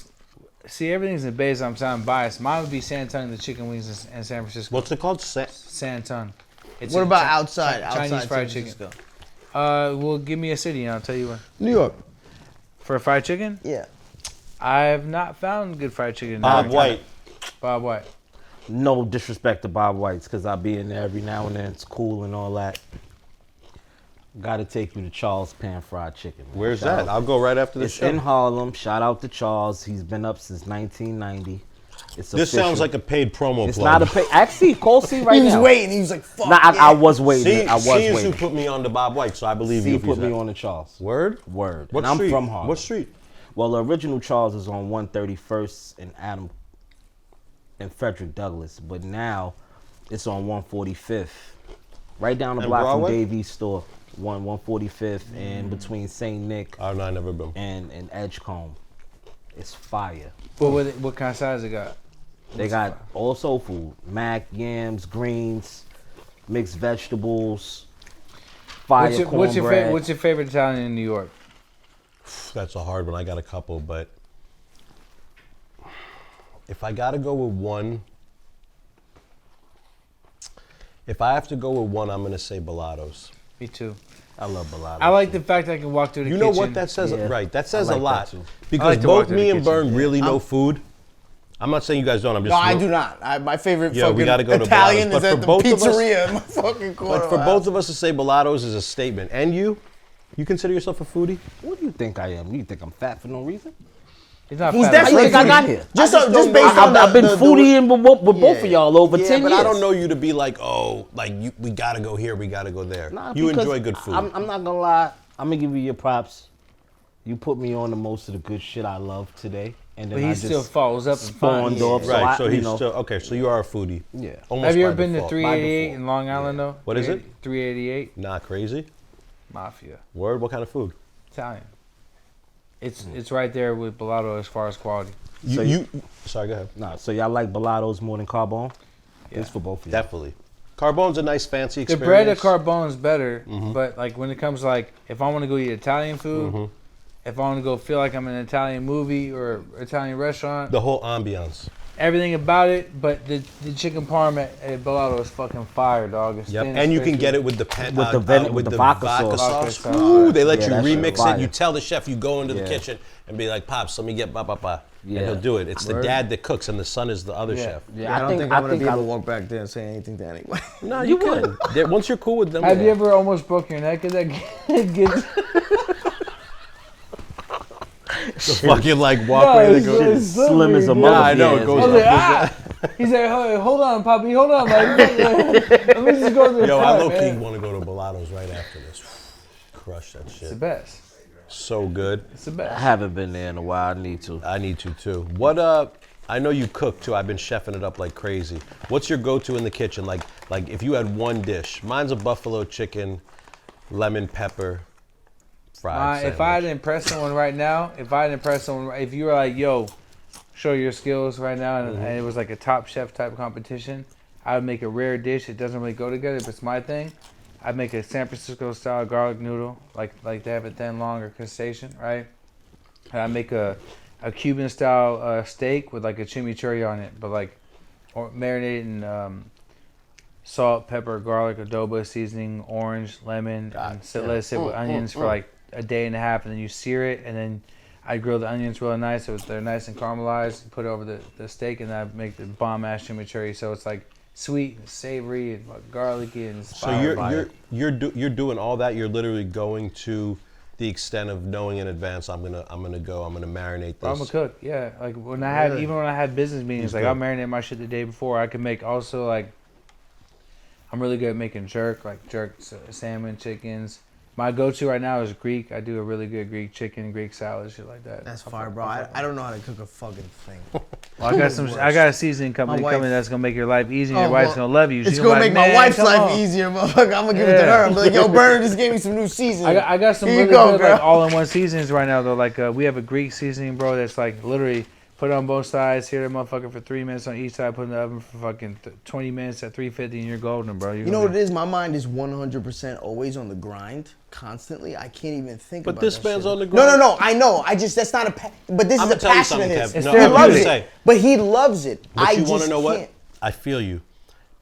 See, everything's in base. I'm sounding biased. Mine would be Santon, the chicken wings in San Francisco. What's it called? Santon. What about outside? Chinese Outside fried San chicken. Francisco? Well, give me a city and I'll tell you what. New York. For fried chicken, Yeah. I have not found good fried chicken. in Bob New York. White. Bob White. No disrespect to Bob White's, because I be in there every now and then. It's cool and all that. Got to take you to Charles Pan Fried Chicken. man. Where's Shout that? out- I'll go right after this It's show. in Harlem. Shout out to Charles. He's been up since 1990. It's This official. sounds like a paid promo It's plug. not a pay. Actually, call C right He was now. waiting. He was like, fuck. Nah, yeah. I was waiting. See, I was she is who waiting. put me on to Bob White, so I believe C you. if put he's me that. on to Charles. Word? Word. What And I'm street? from Harlem. What street? Well, the original Charles is on 131st and Frederick Douglass, but now it's on 145th, right down the And block Broadway? from Davies store. 145th and between Saint Nick Oh, no, I never been. and Edgecombe. It's fire. What kind of size it got? They got all soul food: mac, yams, greens, mixed vegetables, fire cornbread. What's your favorite Italian in New York? That's a hard one. I got a couple, but if I got to go with one, if I have to go with one, I'm going to say Bellatos. Me too. I love Balado. I like the fact that I can walk through the You kitchen. know what that says? Yeah. Right. That says I like a lot. that too. I Because like to walk both through me the and kitchen. Bern really know food. I'm not saying you guys don't. I'm just No, I do not. My favorite Yeah, we fucking gotta go to Italian Bellatos. is But at for the both of us- pizzeria in my fucking corner. But for both of us to say Bellatos is a statement. And you consider yourself a foodie? What do you think I am? You think I'm fat for no reason? He's not He's fat. definitely How you think I foodie. got here? Just don't based know. on I've been the foodieing with both Yeah. of y'all over 10 but years. I don't know you to be like, we gotta go here, we gotta go there. Nah, You because enjoy good food. I'm not gonna lie. I'm gonna give you your props. You put me on to most of the good shit I love today, and then But I he just still follows up and spawned finds. off. right, so I, he's you know, still okay. So you are a foodie. Yeah. Almost Have you by ever been to default. 388 default. in Long Island though? What is it? 388 Not crazy. Mafia Word. What kind of food? Italian. It's right there with Bellato as far as quality. You. Sorry, go ahead. Nah, so y'all like Bellatos more than Carbone? Yeah. It's for both of you. Definitely. Carbone's a nice fancy The experience. bread at Carbone's better, but like when it comes like if I want to go eat Italian food, if I want to go feel like I'm in an Italian movie or Italian restaurant, The whole ambiance. everything about it, but the chicken parm at Bellato is fucking fire, dog. It's Yep. thin, And you it's can crispy. get it with the with the vodka sauce. Vodka sauce. Ooh, they let Yeah, you that shit remix fire. it. You tell the chef you go into the Yeah. kitchen and be like, "Pops, let me get ba." Yeah. And he'll do it. It's the Word. dad that cooks and the son is the other Yeah. chef. Yeah, I don't think I'm gonna be I- able to walk back there and say anything to anyone. No, you can. Once you're cool with them. Have you ever almost broke your neck at that gig? fucking like walkway that goes. Slim as a Yeah, mother. I know, it yeah, goes I was up. like, ah! He said, hold on, Poppy, hold on. Like, let me just go to the Yo, I front, low key man. want to go to Bellatos right after this. Crush that It's the shit. best. So good. It's the I best. haven't been there in a while. I need to. I need to too. What I know you cook too. I've been chefing it up like crazy. What's your go-to in the kitchen? Like if you had one dish. Mine's a buffalo chicken, lemon pepper, fried sandwich. If I had to impress someone right now, if you were like, yo, show your skills right now, and it was like a top chef type competition, I would make a rare dish. It doesn't really go together, but it's my thing. I'd make a San Francisco style garlic noodle, like they have at Thin Long or Crustacean, right? And I'd make a Cuban style steak with like a chimichurri on it, but like marinated in salt, pepper, garlic, adobo seasoning, orange, lemon, and let it sit with onions for like a day and a half, and then you sear it, and then I grill the onions really nice, so they're nice and caramelized. Put it over the steak, and I make the bomb ass chimichurri. So it's like sweet, and savory, and like garlicky, and So inspired by it. you're doing all that. You're literally going to the extent of knowing in advance. I'm gonna marinate this. I'm a cook, yeah. Like when I have, even when I have business meetings, like I'll marinate my shit the day before. I can make also like, I'm really good at making jerk, salmon, chickens. My go-to right now is Greek. I do a really good Greek chicken, Greek salad, shit like that. That's fire, bro. I don't know how to cook a fucking thing. Well, I got a seasoning company coming that's gonna make your life easier. Your wife's gonna love you. It's gonna make my wife's life easier, motherfucker. I'm gonna give it to her. I'm like, yo, Berner just gave me some new seasoning. I got some really good like all-in-one seasonings right now though. Like we have a Greek seasoning, bro. That's like literally put it on both sides. Sear the motherfucker for 3 minutes on each side. Put it in the oven for fucking 20 minutes at 350, and you're golden, bro. You know what it is? My mind is 100% always on the grind, constantly. I can't even think about that. But this man's shit. on the grind. No. I know. that's not but this is a passion of his. Kev. It's No, therapeutic. I'm loves gonna it. say, But he loves it. but you want to know what? I feel you.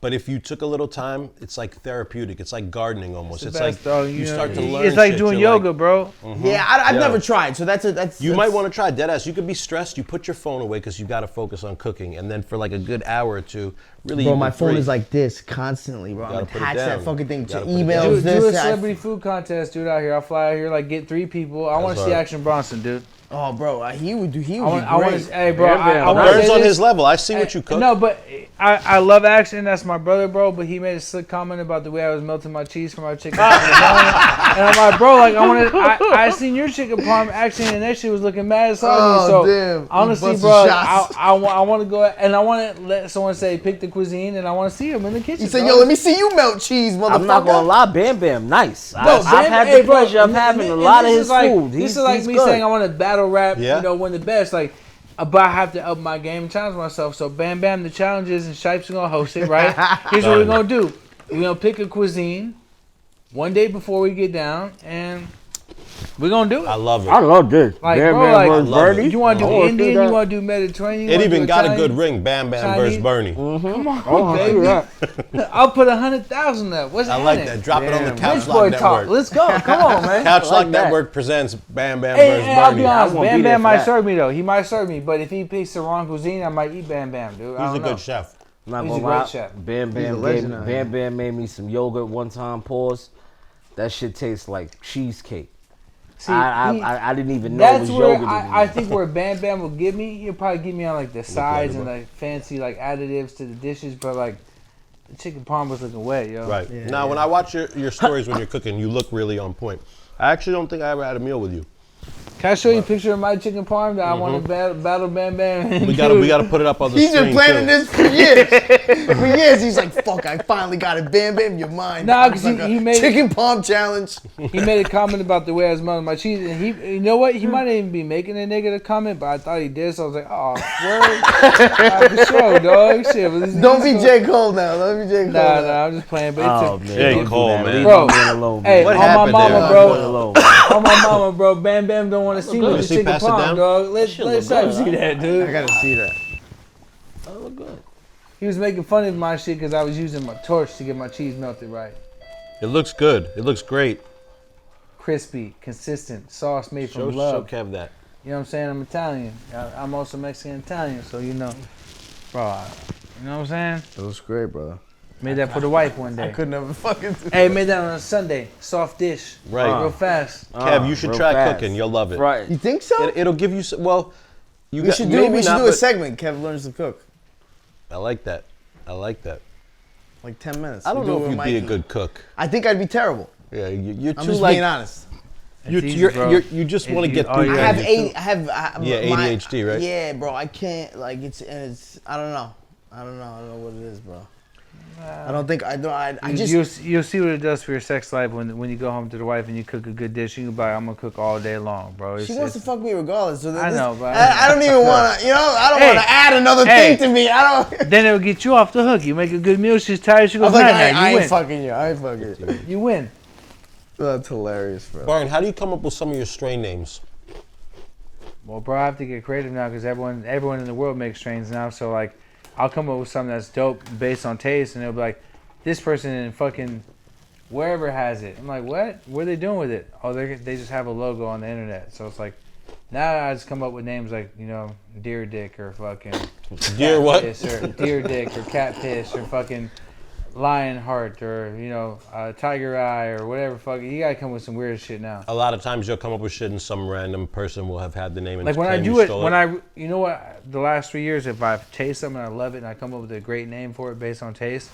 But if you took a little time, it's like therapeutic. It's like gardening almost. It's like you start to learn. It's like shit. doing You're yoga, like, bro. Yeah, I've never tried. So that's. You might want to try deadass. You could be stressed. You put your phone away because you got to focus on cooking, and then for like a good hour or two, really. Bro, even my phone 3. is like this constantly, bro. I'm Gotta put it attached that down. fucking thing to Gotta put it emails. down. Do This, a that. celebrity food contest, dude. Out here, I'll fly out here, like get 3 people. I want to see hard. Action Bronson, dude. Oh, bro, he would be I want great. to. Hey, bro, I want Burns on his level. I see what you cook. No, but I love Action. That's my brother, bro. But he made a slick comment about the way I was melting my cheese for my chicken parm. And I'm like, bro, like I seen your chicken parm Action, and that shit was looking mad as hell. So damn. honestly, bro, I want to go and I want to let someone say pick the cuisine, and I want to see him in the kitchen. He said, bro. yo, let me see you melt cheese, motherfucker. I'm not gonna lie, Bam Bam, nice. I've Bam- had hey, the bro, pleasure of having a lot of his food. This is like me good. saying I want to battle rap, Yeah. win the best. Like, but I have to up my game and challenge myself. So Bam Bam, the challenge is, and Shipes are gonna host it, right? Here's what we're gonna do: we're gonna pick a cuisine one day before we get down, and we're gonna do it. I love it. I love this. Like, Bam bro, Bam like, versus love it. Bernie. You want to do Oh, Indian? that. You want to do Mediterranean? You It wanna even do got a Italian? good ring. Bam Bam versus Chinese? Bernie. Come on, Oh, baby. yeah. I'll put 100,000 up. What's I like that. Drop it on the Rich Couch boy Lock talk. Network. Let's go. Come on, man. Couch I Lock like that. Network presents Bam Bam Hey, versus I'll be Bernie. honest. won't Bam be there Bam for might that. serve me though. He might serve me, but if he picks the wrong cuisine, I might eat Bam Bam, dude. I He's a don't know. good chef. I'm not He's gonna a great lie. chef. Bam He's Bam, a legend out here. Bam Bam made me some yogurt one time. Pause. That shit tastes like cheesecake. See, I didn't even know it that's was where yogurt. I think where Bam Bam will give me, he'll probably give me on like the sides and like fancy like additives to the dishes, but like the chicken parm was looking wet, yo. Right. Yeah, Now, when I watch your stories when you're cooking, you look really on point. I actually don't think I ever had a meal with you. Can I show you a picture of my chicken parm that I want to battle Bam Bam? We gotta put it up on the He's screen been planning too. this for years. For years, he's like, fuck, I finally got it. Bam, bam, your mind. Nah, 'cause It's like he a made- chicken palm challenge. He made a comment about the way I was melting my cheese, and you know what? He might not even be making a nigga the comment, but I thought he did, so I was like, oh, word. For sure, dog. Shit. Don't be J. Cole now. Don't be J. Cole. Nah, I'm just playing, but Oh it's man, J. don't do Cole, that. man. Leave Bro, my man alone. hey, man. What on my happened mama, there? Leave bro. my man alone. On my mama, bro. Bam Bam don't want to see me good. with See, chicken pass it palm, down. dog. Let's Shit let look Shipes good, see that, dude. I gotta see that. That look good. He was making fun of my shit because I was using my torch to get my cheese melted right. It looks good. It looks great. Crispy, consistent, sauce made Show from love. Kev that. You know what I'm saying? I'm Italian. I'm also Mexican Italian, so you know. Bro, you know what I'm saying? It looks great, brother. Made that for the wife one day. I could never fucking do Hey, made that on a Sunday. Soft dish. Right. Real fast. Kev, you should real try fast. cooking. You'll love it. Right. You think so? It'll give you well. we should do a segment. Kev learns to cook. I like that. I like that. Like 10 minutes. I don't We do know it if with you'd be a Mikey. good cook. I think I'd be terrible. Yeah, you're I'm too just like being honest. It's easy, bro. you just want to It's get easy. through. Oh, I yeah. have things. ADHD, right? Yeah, bro. I can't. Like it's. I don't know. I don't know what it is, bro. I don't think I don't. I just. You'll see what it does for your sex life when you go home to the wife and you cook a good dish. You can be like, I'm gonna cook all day long, bro. She wants to fuck me regardless. So I know, but I don't even want to. You know, I don't Hey, want to add another hey. thing to me. I don't. Then it'll get you off the hook. You make a good meal. She's tired. She I goes, was like, nah, I you ain't win. fucking you. I ain't fucking you. You win. That's hilarious, bro. Byron, how do you come up with some of your strain names? Well, bro, I have to get creative now because everyone in the world makes strains now. So like, I'll come up with something that's dope based on taste, and they'll be like, this person in fucking wherever has it. I'm like, what? What are they doing with it? Oh, they just have a logo on the internet. So it's like, Now I just come up with names like, Deer Dick or fucking Deer what? Piss or Deer Dick or Cat Piss or fucking Lionheart or, Tiger Eye or whatever fucking. You gotta come with some weird shit now. A lot of times you'll come up with shit and some random person will have had the name and Like when I claim do you it, stole you know what, the last 3 years, if I taste something and I love it and I come up with a great name for it based on taste,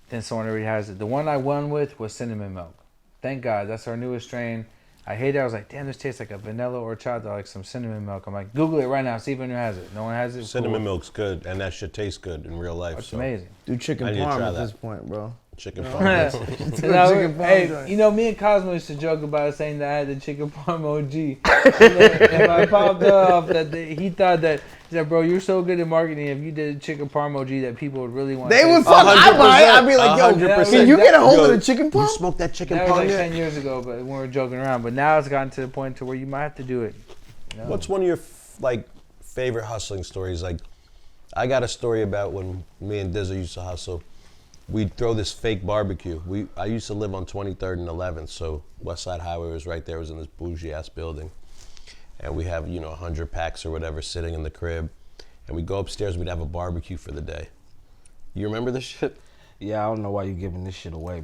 then someone already has it. The one I won with was cinnamon milk. Thank God, that's our newest strain. I hate it. I was like, damn, this tastes like a vanilla horchata, like some cinnamon milk. I'm like, Google it right now, see if anyone has it. No one has it. Cinnamon cool. milk's good, and that shit tastes good in real life. It's so. amazing. Do chicken I need to parm try at that. this point, bro. Chicken parm. Hey, me and Cosmo used to joke about saying that I had the chicken parm OG. If I popped off, he thought that, he said, bro, you're so good at marketing. If you did a chicken parm OG, that people would really want. They to would fuck. I might. I'd be like, yo, 100%. can you get a hold Yo, of the chicken You parm? smoked that chicken That was parm like yet? 10 years ago, but when we were joking around. But now it's gotten to the point to where you might have to do it. What's one of your favorite hustling stories? Like, I got a story about when me and Dizzle used to hustle. We'd throw this fake barbecue. I used to live on 23rd and 11th, so West Side Highway was right there. It was in this bougie ass building, and we have 100 packs or whatever sitting in the crib, and we'd go upstairs. We'd have a barbecue for the day. You remember this shit? Yeah, I don't know why you giving this shit away.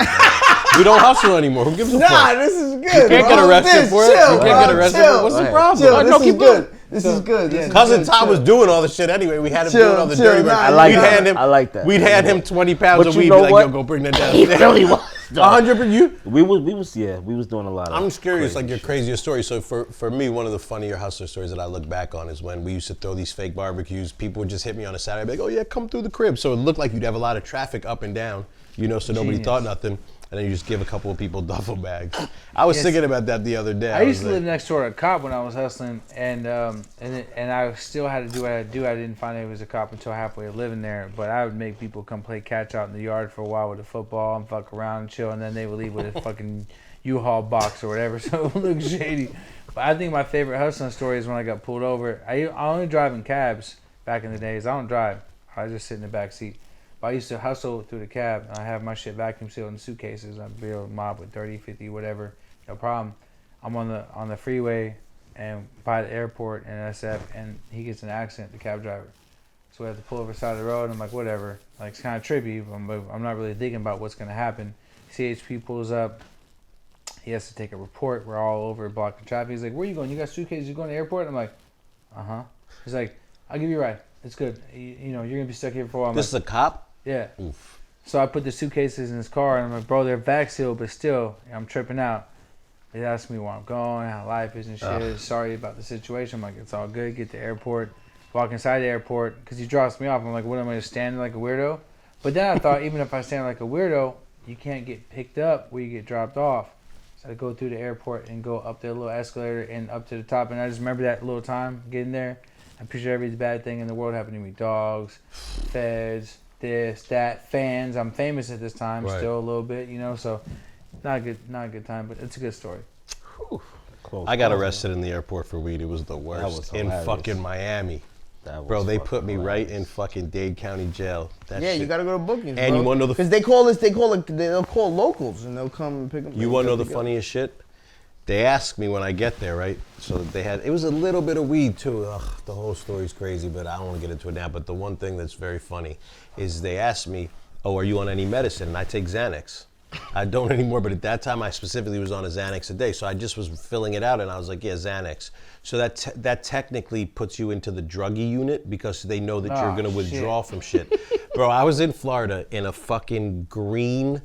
We don't hustle anymore. Who gives a Nah, fuck? this is good. You can't get arrested for it. Chill, You can't bro, get arrested chill. for it. What's the Right. problem? Chill, No, this is keep good. going. This is good. This is Cousin good. Tom Chill. was doing all the shit anyway. We had him Chill, doing all the chill. dirty work. Nah, I like We'd that. hand him, I like that. We'd hand him 20 pounds But of you weed. know Be like, what? yo, go bring that down. He really was. 100%. We was doing a lot of. I'm just curious, crazy like your shit. craziest story. So for me, one of the funnier hustler stories that I look back on is when we used to throw these fake barbecues. People would just hit me on a Saturday, be like, oh yeah, come through the crib. So it looked like you'd have a lot of traffic up and down, so nobody Genius. thought nothing. And then you just give a couple of people duffel bags. I was thinking about that the other day. I used was to like, live next door to a cop when I was hustling, and I still had to do what I had to do. I didn't find out he was a cop until halfway living there. But I would make people come play catch out in the yard for a while with a football and fuck around and chill, and then they would leave with a fucking U-Haul box or whatever, so it would look shady. But I think my favorite hustling story is when I got pulled over. I only drive in cabs back in the days. I don't drive. I just sit in the back seat. But I used to hustle through the cab, and I have my shit vacuum sealed in suitcases. I'd be able to mob with 30, 50, whatever, no problem. I'm on the freeway and by the airport in SF, and he gets in an accident, the cab driver. So we have to pull over the side of the road, and I'm like, whatever. Like, it's kind of trippy, but I'm not really thinking about what's going to happen. CHP pulls up. He has to take a report. We're all over blocking traffic. He's like, where are you going? You got suitcases? You going to the airport? I'm like, uh-huh. He's like, I'll give you a ride. It's good. You're going to be stuck here for a while. this is a cop? Yeah. Oof. So I put the suitcases in his car, and I'm like, bro, they're vac sealed, but still, I'm tripping out. They asked me where I'm going, how life is and shit. Sorry about the situation. I'm like, it's all good. Get to the airport. Walk inside the airport, because he drops me off. I'm like, what, am I going to stand like a weirdo? But then I thought, even if I stand like a weirdo, you can't get picked up where you get dropped off. So I go through the airport and go up the little escalator and up to the top. And I just remember that little time getting there. I picture every bad thing in the world happening to me. Dogs, feds, this, that, fans. I'm famous at this time, Right. still a little bit, so not a good time, but it's a good story. Close I got calls, arrested in the airport for weed. It was the worst. was in hilarious. fucking Miami. That Bro, was they fucking put me right hilarious. in fucking Dade County Jail. That Yeah, shit. you gotta go to bookings, And you wanna know the because they'll call locals and they'll come and pick them. You want to know the funniest shit? They asked me when I get there, right? So it was a little bit of weed too. Ugh, the whole story's crazy, but I don't want to get into it now. But the one thing that's very funny is they asked me, oh, are you on any medicine? And I take Xanax. I don't anymore, but at that time I specifically was on a Xanax a day. So I just was filling it out and I was like, yeah, Xanax. So that technically puts you into the druggie unit because they know that you're gonna withdraw from shit. Bro, I was in Florida in a fucking green,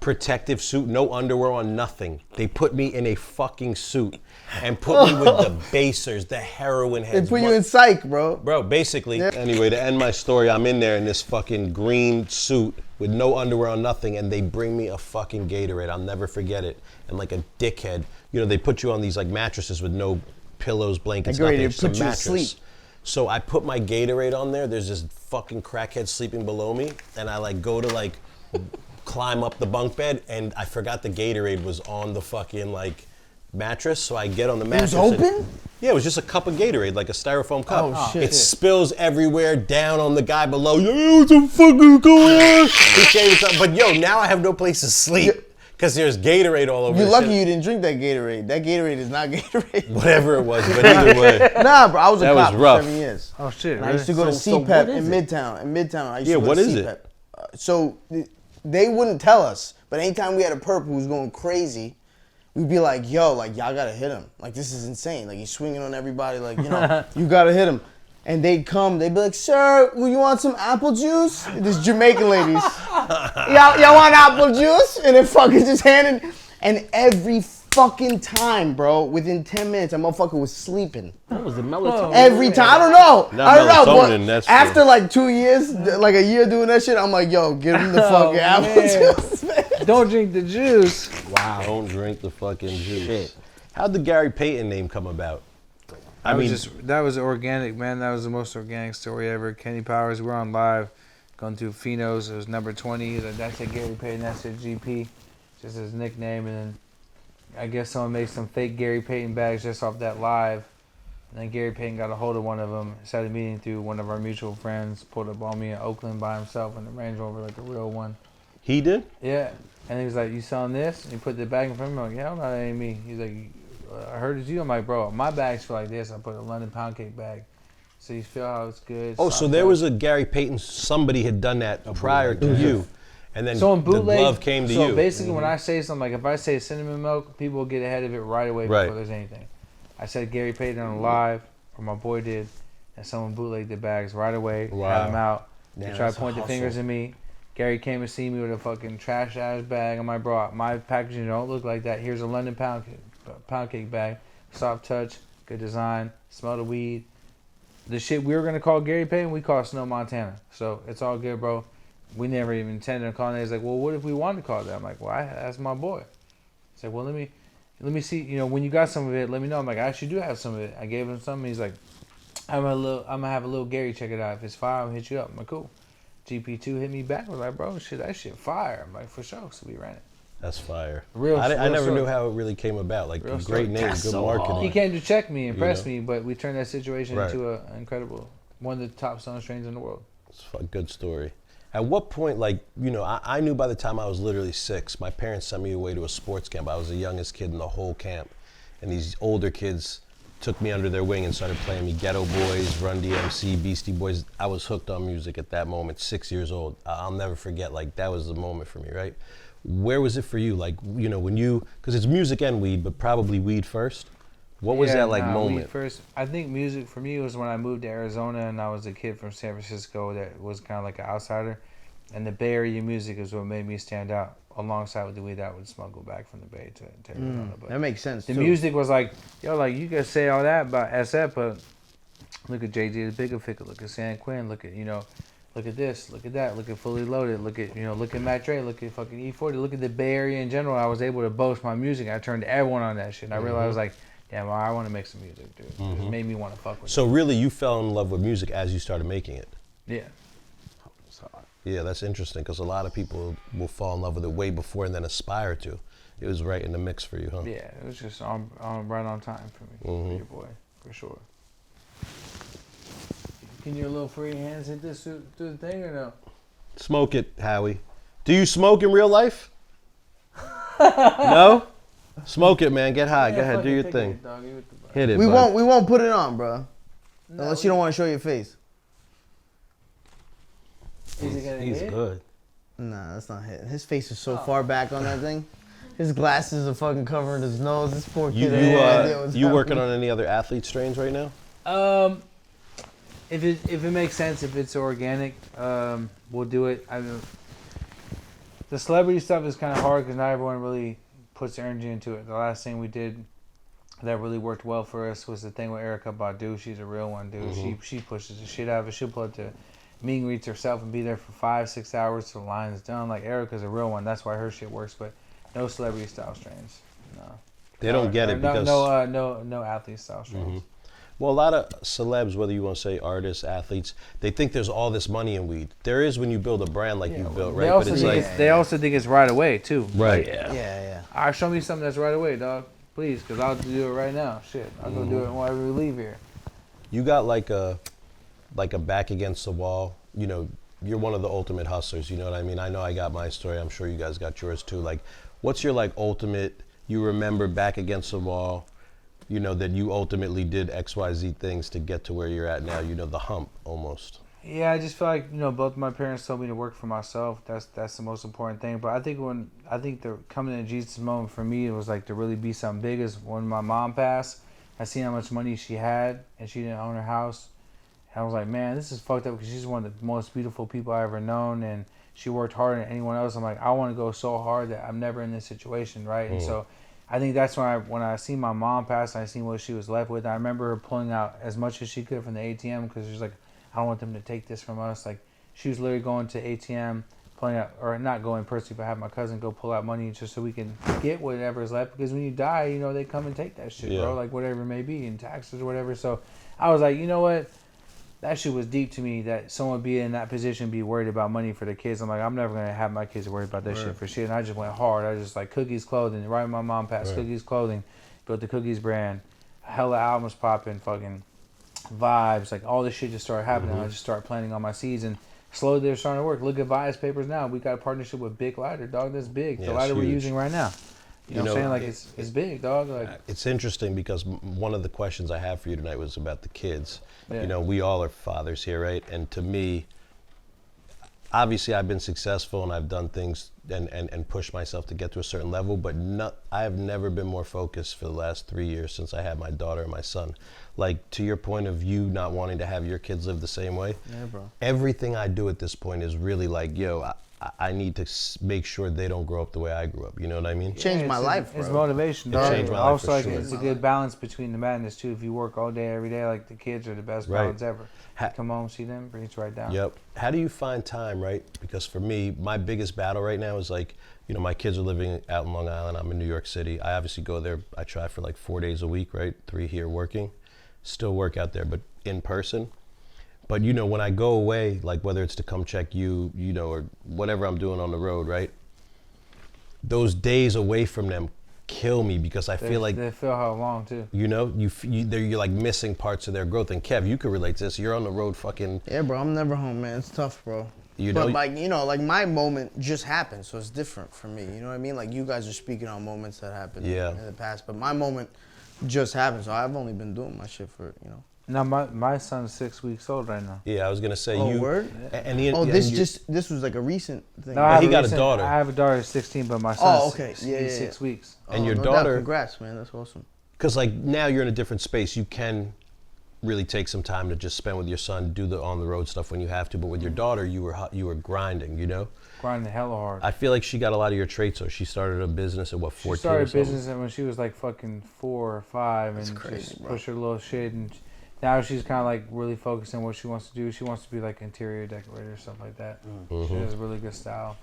protective suit, no underwear on, nothing. They put me in a fucking suit and put me with the basers, the heroin They heads. put you in psych, bro. Bro, basically, anyway, to end my story, I'm in there in this fucking green suit with no underwear on, nothing, and they bring me a fucking Gatorade. I'll never forget it. And like a dickhead, they put you on these mattresses with no pillows, blankets, Like, ready nothing, to just a put you to mattress. sleep. So I put my Gatorade on there. There's this fucking crackhead sleeping below me, and I go to climb up the bunk bed, and I forgot the Gatorade was on the fucking mattress. So I get on the mattress. It was open? Yeah, it was just a cup of Gatorade, like a styrofoam cup. Oh, shit. It spills everywhere down on the guy below. Yo, what the fuck is going on? He gave it to, but yo, now I have no place to sleep. Because there's Gatorade all over. You're the lucky shit. you didn't drink that Gatorade. That Gatorade is not Gatorade. Whatever it was, but either way. Nah, bro, I was a That cop was rough. for 7 years. Oh shit! And I used to go to So CPEP what in is Midtown. I used Yeah, to go what to is it? CPEP. So they wouldn't tell us, but anytime we had a perp who was going crazy, we'd be like, "Yo, like y'all gotta hit him. Like this is insane. Like he's swinging on everybody. Like you gotta hit him." And they'd come. They'd be like, "Sir, will you want some apple juice?" This Jamaican ladies, y'all want apple juice? And then fucking just handing. And every fucking time, bro, within 10 minutes, that motherfucker was sleeping. That was the melatonin. Every time. I don't know. Not I don't know. melatonin, But that's after true. like 2 years, like a year doing that shit, I'm like, yo, give him the fucking apple man. juice, man. Don't drink the juice. Wow. Don't drink the fucking juice. Shit. How'd the Gary Payton name come about? I mean, That was organic, man. That was the most organic story ever. Kenny Powers, we're on live, going through Finos. It was number 20. That's a Gary Payton. That's a GP, just his nickname. And then I guess someone made some fake Gary Payton bags just off that live. And then Gary Payton got a hold of one of them, started meeting through one of our mutual friends, pulled up on me in Oakland by himself in the Range Rover, like a real one. he did? Yeah. And he was like, "You selling this?" And he put the bag in front of me. I'm like, "Hell no, that ain't me." He's like, "I heard it's you." I'm like, "Bro, my bags feel like this. I put a London pound cake bag. So you feel how it's good." Oh, so there was a Gary Payton, somebody had done that prior to you. And then So in the bootleg, glove came to so you. basically when I say something, like if I say cinnamon milk, people will get ahead of it right away Right. before there's anything. I said Gary Payton on live, or my boy did, and someone bootlegged the bags right away, Wow. had them out. They Damn, tried that's to a point the hustle. fingers at me. Gary came to see me with a fucking trash ass bag. I'm like, "Bro, my packaging don't look like that. Here's a London pound cake bag, soft touch, good design, smell the weed." The shit we were gonna call Gary Payton, we call Snow Montana. So it's all good, bro. We never even intended on calling it. He's like, "Well, what if we wanted to call it that?" I'm like, "Well, that's my boy." He's like, "Well, let me see. You know, when you got some of it, let me know." I'm like, "I actually do have some of it." I gave him some. He's like, I'm gonna have a little Gary check it out. If it's fire, I'll hit you up." I'm like, "Cool." GP2 hit me back. I was like, "Bro, shit, that shit fire." I'm like, "For sure." So we ran it. That's fire. Real- I real never story. knew how it really came about. Like, Real great story. name, That's good so marketing. hard. He came to check me, impress know. me, but we turned that situation Right. into an incredible, one of the top selling strains in the world. It's a good story. At what point, like, you know, I knew by the time I was literally 6, my parents sent me away to a sports camp. I was the youngest kid in the whole camp. And these older kids took me under their wing and started playing me Ghetto Boys, Run DMC, Beastie Boys. I was hooked on music at that moment, 6 years old. I'll never forget, like, that was the moment for me, right? Where was it for you? Like, you know, when you, because it's music and weed, but probably weed first. What was that like we moment? First, I think music for me was when I moved to Arizona and I was a kid from San Francisco that was kind of like an outsider. And the Bay Area music is what made me stand out alongside with the weed I would smuggle back from the Bay to Arizona. But That makes sense, the too. music was like, yo, like you could say all that about SF, but look at Jay-Z the Bigger Figure, look at San Quinn, look at, you know, look at this, look at that, look at Fully Loaded, look at, you know, look at Matt Dre, look at fucking E40, look at the Bay Area in general. I was able to boast my music. I turned everyone on that shit. And I realized, like, damn, I want to make some music, dude. It made me want to fuck with So really, you fell in love with music as you started making it. it. Yeah. Yeah, that's interesting because a lot of people will fall in love with it way before and then aspire to. It was right in the mix for you, huh? Yeah, it was just right on time for me, for your boy, for sure. Can your little free hands hit this through the thing or no? Smoke it, Howie. Do you smoke in real life? No? Smoke it, man. Get high. Go ahead. Do your thing. Hit it, We bud. won't put it on, bro. Unless you don't want to show your face. Is it gonna He's hit? good. Nah, that's not hit. His face is so far back on that thing. His glasses are fucking covering his nose. This poor You kid. had no idea what's you working happening. on any other athlete strains right now? If it makes sense, if it's organic, we'll do it. The celebrity stuff is kind of hard because not everyone really puts energy into it. The last thing we did that really worked well for us was the thing with Erykah Badu. She's a real one, dude. She pushes the shit out of it. She'll pull up to meet and greets herself and be there for 5-6 hours till the line is done. Like Erykah's a real one. That's why her shit works. But no celebrity style strains. No. They don't get it because no athlete style strains. well, a lot of celebs, whether you want to say artists, athletes, they think there's all this money in weed. There is when you build a brand like you built, right? They also think it's right away too. right. Yeah. All right, show me something that's right away, dog. Please, because I'll do it right now. Shit, I'll go do it whenever we leave here. You got like a back against the wall. You know, you're one of the ultimate hustlers. You know what I mean? I know I got my story. I'm sure you guys got yours too. Like, What's your like ultimate? You remember back against the wall, you know that you ultimately did XYZ things to get to where you're at now. You know the hump almost. Yeah, I just feel like, you know, both my parents told me to work for myself. That's the most important thing. But I think the coming to Jesus moment for me, it was like to really be something big is when my mom passed. I seen how much money she had and she didn't own her house. And I was like, man, this is fucked up because she's one of the most beautiful people I ever known, and she worked harder than anyone else. I'm like, I want to go so hard that I'm never in this situation, right? And so I think that's when I seen my mom pass and I seen what she was left with. I remember her pulling out as much as she could from the ATM because she was like, I don't want them to take this from us. Like, she was literally going to ATM, pulling out, or not going personally, but have my cousin go pull out money just so we can get whatever's left. Because when you die, you know, they come and take that shit, bro. Like, whatever it may be, in taxes or whatever. So I was like, you know what? That shit was deep to me that someone be in that position, be worried about money for their kids. I'm like, I'm never going to have my kids worried about that shit for shit. And I just went hard. I just like Cookies Clothing. Right when my mom passed, Cookies Clothing. Built the Cookies brand. Hella albums popping, fucking vibes, like all this shit just started happening. I just started planning on my seeds, and slowly they're starting to work. Look at Vice Papers now. We got a partnership with Big Lighter, dog. That's big. The lighter we're using right now. You know what I'm saying? Like it's big, dog. Like it's interesting because one of the questions I have for you tonight was about the kids. You know, we all are fathers here, right? And to me, obviously I've been successful and I've done things and pushed myself to get to a certain level, but I have never been more focused for the last 3 years since I had my daughter and my son. Like, to your point of you not wanting to have your kids live the same way, yeah, bro. Everything I do at this point is really like, yo, I need to make sure they don't grow up the way I grew up. You know what I mean? Changed my life, bro. It's motivation, dog. It changed my life also, for like, sure. it's a good balance between the madness, too. If you work all day, every day, like, the kids are the best balance ever. Come home, see them, brings right down. Yep. How do you find time, right? Because for me, my biggest battle right now is like, you know, my kids are living out in Long Island. I'm in New York City. I obviously go there. I try for like 4 days a week, right? 3 here working. Still work out there, but in person. But, you know, when I go away, like whether it's to come check you, you know, or whatever I'm doing on the road, right? Those days away from them kill me because I feel like they feel how long too. You know, you're like missing parts of their growth. And Kev, you could relate to this. You're on the road, fucking. Yeah, bro. I'm never home, man. It's tough, bro. You know, but like, you know, like my moment just happened, so it's different for me. You know what I mean? Like, you guys are speaking on moments that happened in the past, but my moment just happened. So I've only been doing my shit for, you know. Now my son's 6 weeks old right now. Yeah, I was gonna say you. Word? And this was like a recent thing. No, he got a daughter. I have a daughter, 16, but my son's he's 6 weeks. And your no daughter. doubt. Congrats, man. That's awesome. Because like now you're in a different space. You can really take some time to just spend with your son, do the on the road stuff when you have to. But with your daughter, you were grinding. You know. Grinding hella hard. I feel like she got a lot of your traits. So she started a business at what 14? She started business when she was like fucking 4 or 5, and crazy, just bro. push her little shit. And now she's kind of like really focusing on what she wants to do. She wants to be like interior decorator or stuff like that. She has a really good style.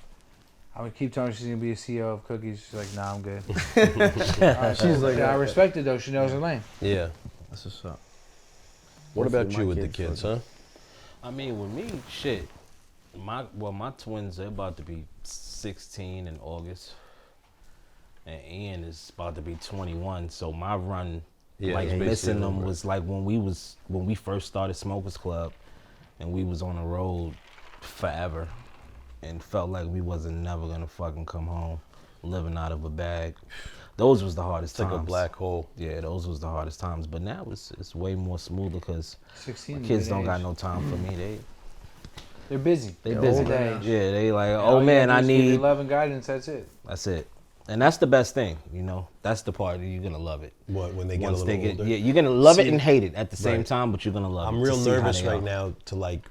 I would keep telling her she's gonna be a CEO of Cookies. She's like, nah, I'm good. She's like, I respect it though. She knows her lane. Yeah. That's what's up. What Hopefully about my you with the kids kids, huh? I mean, with me, shit. My twins, they're about to be 16 in August, and Ian is about to be 21. So my run, like missing them, was like when we first started Smokers Club, and we was on the road forever, and felt like we wasn't never gonna fucking come home, living out of a bag. Those was the hardest times. It's like a black hole. Yeah, those was the hardest times. But now it's way more smoother because 16. my kids don't got no time for me. They're busy. They're busy. Old age. Yeah, they like, All oh you man, gotta I do is give need. you love and guidance. That's it. That's it. And that's the best thing, you know. That's the part that you're gonna love it. What, when they get Once a little older? yeah, you're gonna love it See, and hate it at the same right. time, but you're gonna love it. I'm to real see how nervous they right are. now to like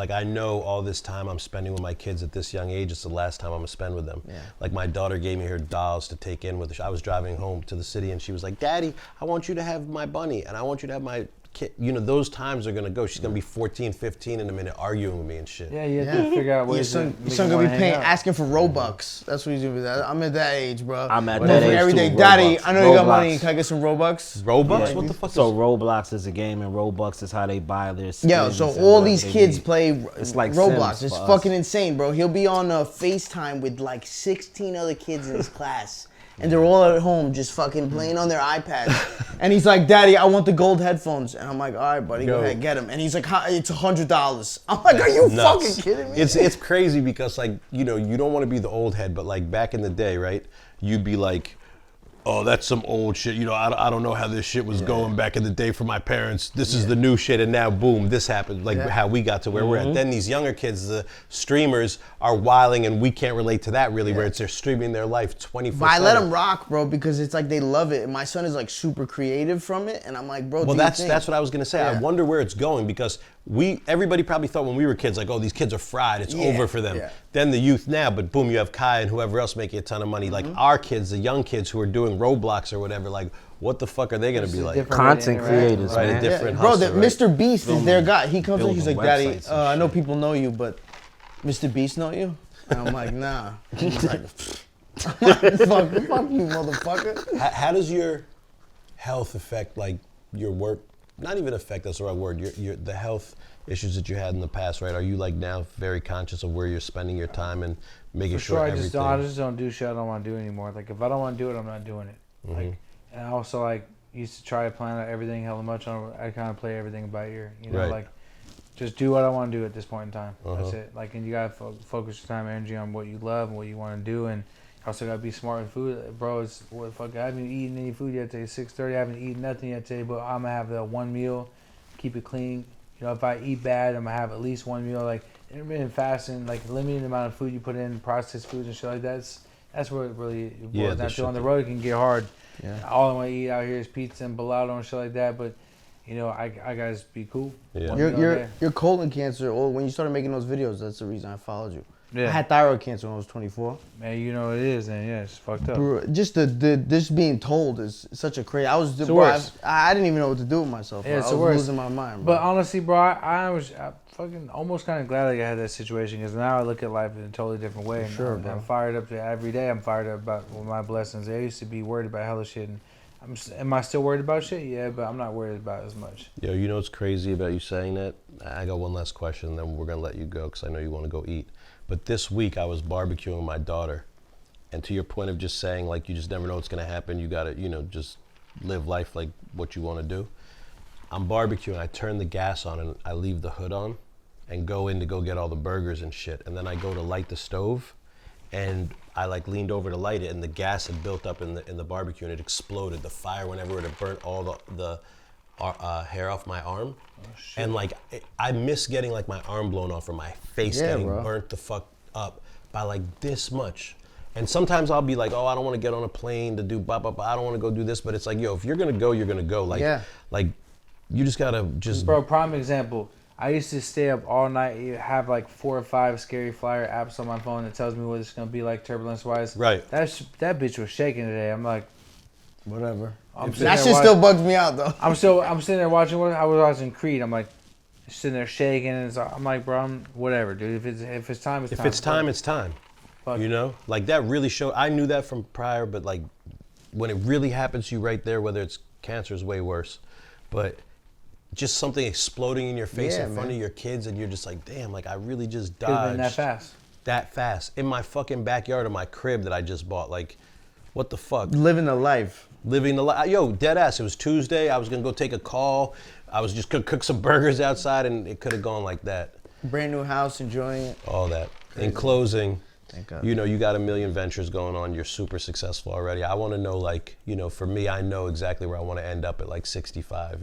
I know all this time I'm spending with my kids at this young age, it's the last time I'm gonna spend with them. Yeah. Like my daughter gave me her dolls to take in with her. I was driving home to the city and she was like, Daddy, I want you to have my bunny and I want you to have my kid. You know, those times are gonna go. She's gonna be 14, 15 in a minute arguing with me and shit. Yeah, you have to figure out Your ways son, to your make son them gonna wanna be hang out. asking for Robux. That's what he's gonna be. I'm at that age, bro. I'm at But that then age every too, day, Daddy, Roblox. I know you got Roblox. money. Can I get some Robux? Robux? Yeah. What the fuck So is Roblox is a game, and Robux is how they buy their skins. Yo, so and all what these they kids need. play It's like Roblox. Sims It's for us. fucking insane, bro. He'll be on FaceTime with like 16 other kids in his class. And they're all at home just fucking playing on their iPads. And he's like, Daddy, I want the gold headphones. And I'm like, all right, buddy, go ahead, get them. And he's like, it's $100. I'm like, are you nuts. fucking kidding me? It's crazy because like, you know, you don't want to be the old head, but like back in the day, right? you'd be like, oh, that's some old shit. You know, I don't know how this shit was going back in the day for my parents. This is the new shit, and now, boom, this happened. Like how we got to where we're at. Then these younger kids, the streamers, are wilding, and we can't relate to that really, where it's they're streaming their life 24/7. But I let them rock, bro, because it's like they love it. And my son is like super creative from it, and I'm like, bro, Well, that's what I was gonna say. I Yeah. wonder where it's going, because everybody probably thought when we were kids, like, oh, these kids are fried. It's over for them. Yeah. Then the youth now, but boom, you have Kai and whoever else making a ton of money. Like our kids, the young kids who are doing Roblox or whatever, like, what the fuck are they gonna be like? different way to Content interact, creators, Right, a man. different Bro, hustle, right? Mr. Beast is their guy. He comes in, he's like, Building Daddy, websites and I know shit. people know you, but Mr. Beast know you? And I'm like, nah. He's like, fuck you, motherfucker. How does your health affect like your work? Not even affect, that's the right word. The health issues that you had in the past, right? Are you like now very conscious of where you're spending your time and making For sure sure, everything? I just don't do shit I don't want to do anymore. Like if I don't want to do it, I'm not doing it. Like, and I also like used to try to plan out everything hella much. I kind of play everything by ear. You know, Right. like just do what I want to do at this point in time. That's Uh-huh. it. Like, and you gotta focus your time and energy on what you love and what you want to do, and also gotta be smart with food, bro. It's what the fuck. I haven't eaten any food yet today. 6:30. I haven't eaten nothing yet today, but I'm gonna have the one meal, keep it clean. You know, if I eat bad, I'm gonna have at least one meal. Like intermittent fasting, like limiting the amount of food you put in, processed foods and shit like that. That's what it really Yeah, boils the down shit to. On the that- road, it can get hard. Yeah. All I want to eat out here is pizza and gelato and shit like that. But you know, I gotta just be cool. Yeah. One meal a day. Your colon cancer, or when you started making those videos, that's the reason I followed you. Yeah. I had thyroid cancer when I was 24. Man, you know what it is, and yeah, it's fucked up. Bro, just this being told is such a crazy. I was, the bro, worst. I didn't even know what to do with myself. Yeah, Bro. it's I the was worst. losing my mind, bro. But honestly, bro, I fucking almost kind of glad that I had that situation, because now I look at life in a totally different way. And sure, I'm bro. fired up to every day. I'm fired up about my blessings. I used to be worried about hella shit, and am I still worried about shit? Yeah, but I'm not worried about it as much. Yo, you know what's crazy about you saying that? I got one last question, then we're gonna let you go because I know you want to go eat. But this week I was barbecuing with my daughter, and to your point of just saying like you just never know what's gonna happen. You gotta just live life like what you want to do. I'm barbecuing. I turn the gas on and I leave the hood on, and go in to go get all the burgers and shit. And then I go to light the stove, and I like leaned over to light it, and the gas had built up in the barbecue, and it exploded. The fire went everywhere. It burnt all the hair off my arm. And like I miss getting like my arm blown off or my face Yeah, getting bro. burnt the fuck up by like this much. And sometimes I'll be like, oh, I don't want to get on a plane to do blah blah blah. I don't want to go do this. But it's like, yo, if you're gonna go, you're gonna go. Like, Yeah. like you just gotta just. Bro, prime example. I used to stay up all night, have like 4 or 5 scary flyer apps on my phone that tells me what it's gonna be like turbulence wise. Right. That bitch was shaking today. I'm like, Whatever. I'm sitting That there shit watch- still bugs me out though. I'm sitting there watching. I was watching Creed. I'm like, sitting there shaking, and I'm like, bro, whatever, dude. If it's time, it's If time. it's time, it's time. Fuck You it. know, like that really showed. I knew that from prior, but like when it really happens to you right there, whether it's cancer is way worse, but just something exploding in your face Yeah, in front man. of your kids, and you're just like, damn, like I really just Could've dodged been that fast. that fast in my fucking backyard of my crib that I just bought. Like, what the fuck? Living the life. Living the life. Yo, dead ass. It was Tuesday. I was gonna go take a call. I was just gonna cook some burgers outside, and it could have gone like that. Brand new house, enjoying it. All that. In closing, Thank God. you know, you got a million ventures going on. You're super successful already. I want to know, like, for me, I know exactly where I want to end up at like 65.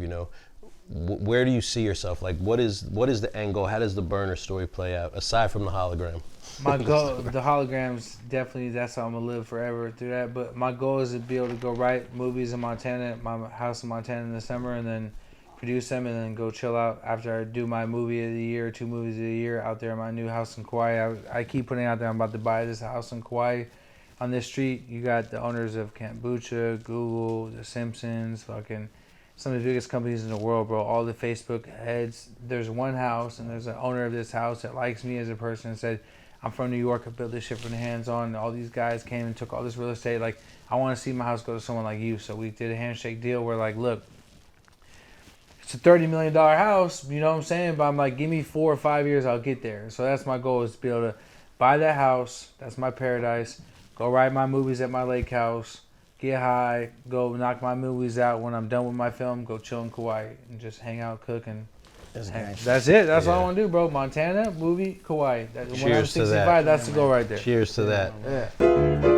Where do you see yourself? Like, what is the end goal? How does the Berner story play out aside from the hologram? My goal, the holograms, definitely, that's how I'm gonna live forever through that. But my goal is to be able to go write movies in Montana, my house in Montana in the summer, and then produce them, and then go chill out after I do my movie of the year, 2 movies of the year out there in my new house in Kauai. I keep putting out there, I'm about to buy this house in Kauai. On this street, you got the owners of Kombucha, Google, The Simpsons, fucking some of the biggest companies in the world, bro. All the Facebook heads. There's one house, and there's an owner of this house that likes me as a person and said, I'm from New York, I built this shit from the hands on. All these guys came and took all this real estate. Like, I want to see my house go to someone like you. So we did a handshake deal where, like, look, it's a $30 million house, you know what I'm saying? But I'm like, give me 4 or 5 years, I'll get there. So that's my goal, is to be able to buy that house. That's my paradise. Go write my movies at my lake house. Get high. Go knock my movies out. When I'm done with my film, go chill in Kauai and just hang out, cook, and that's it. That's all I want to do, bro. Montana, movie, Kauai. When I'm Cheers to that. 65, that's the goal right there. Cheers to that. Yeah.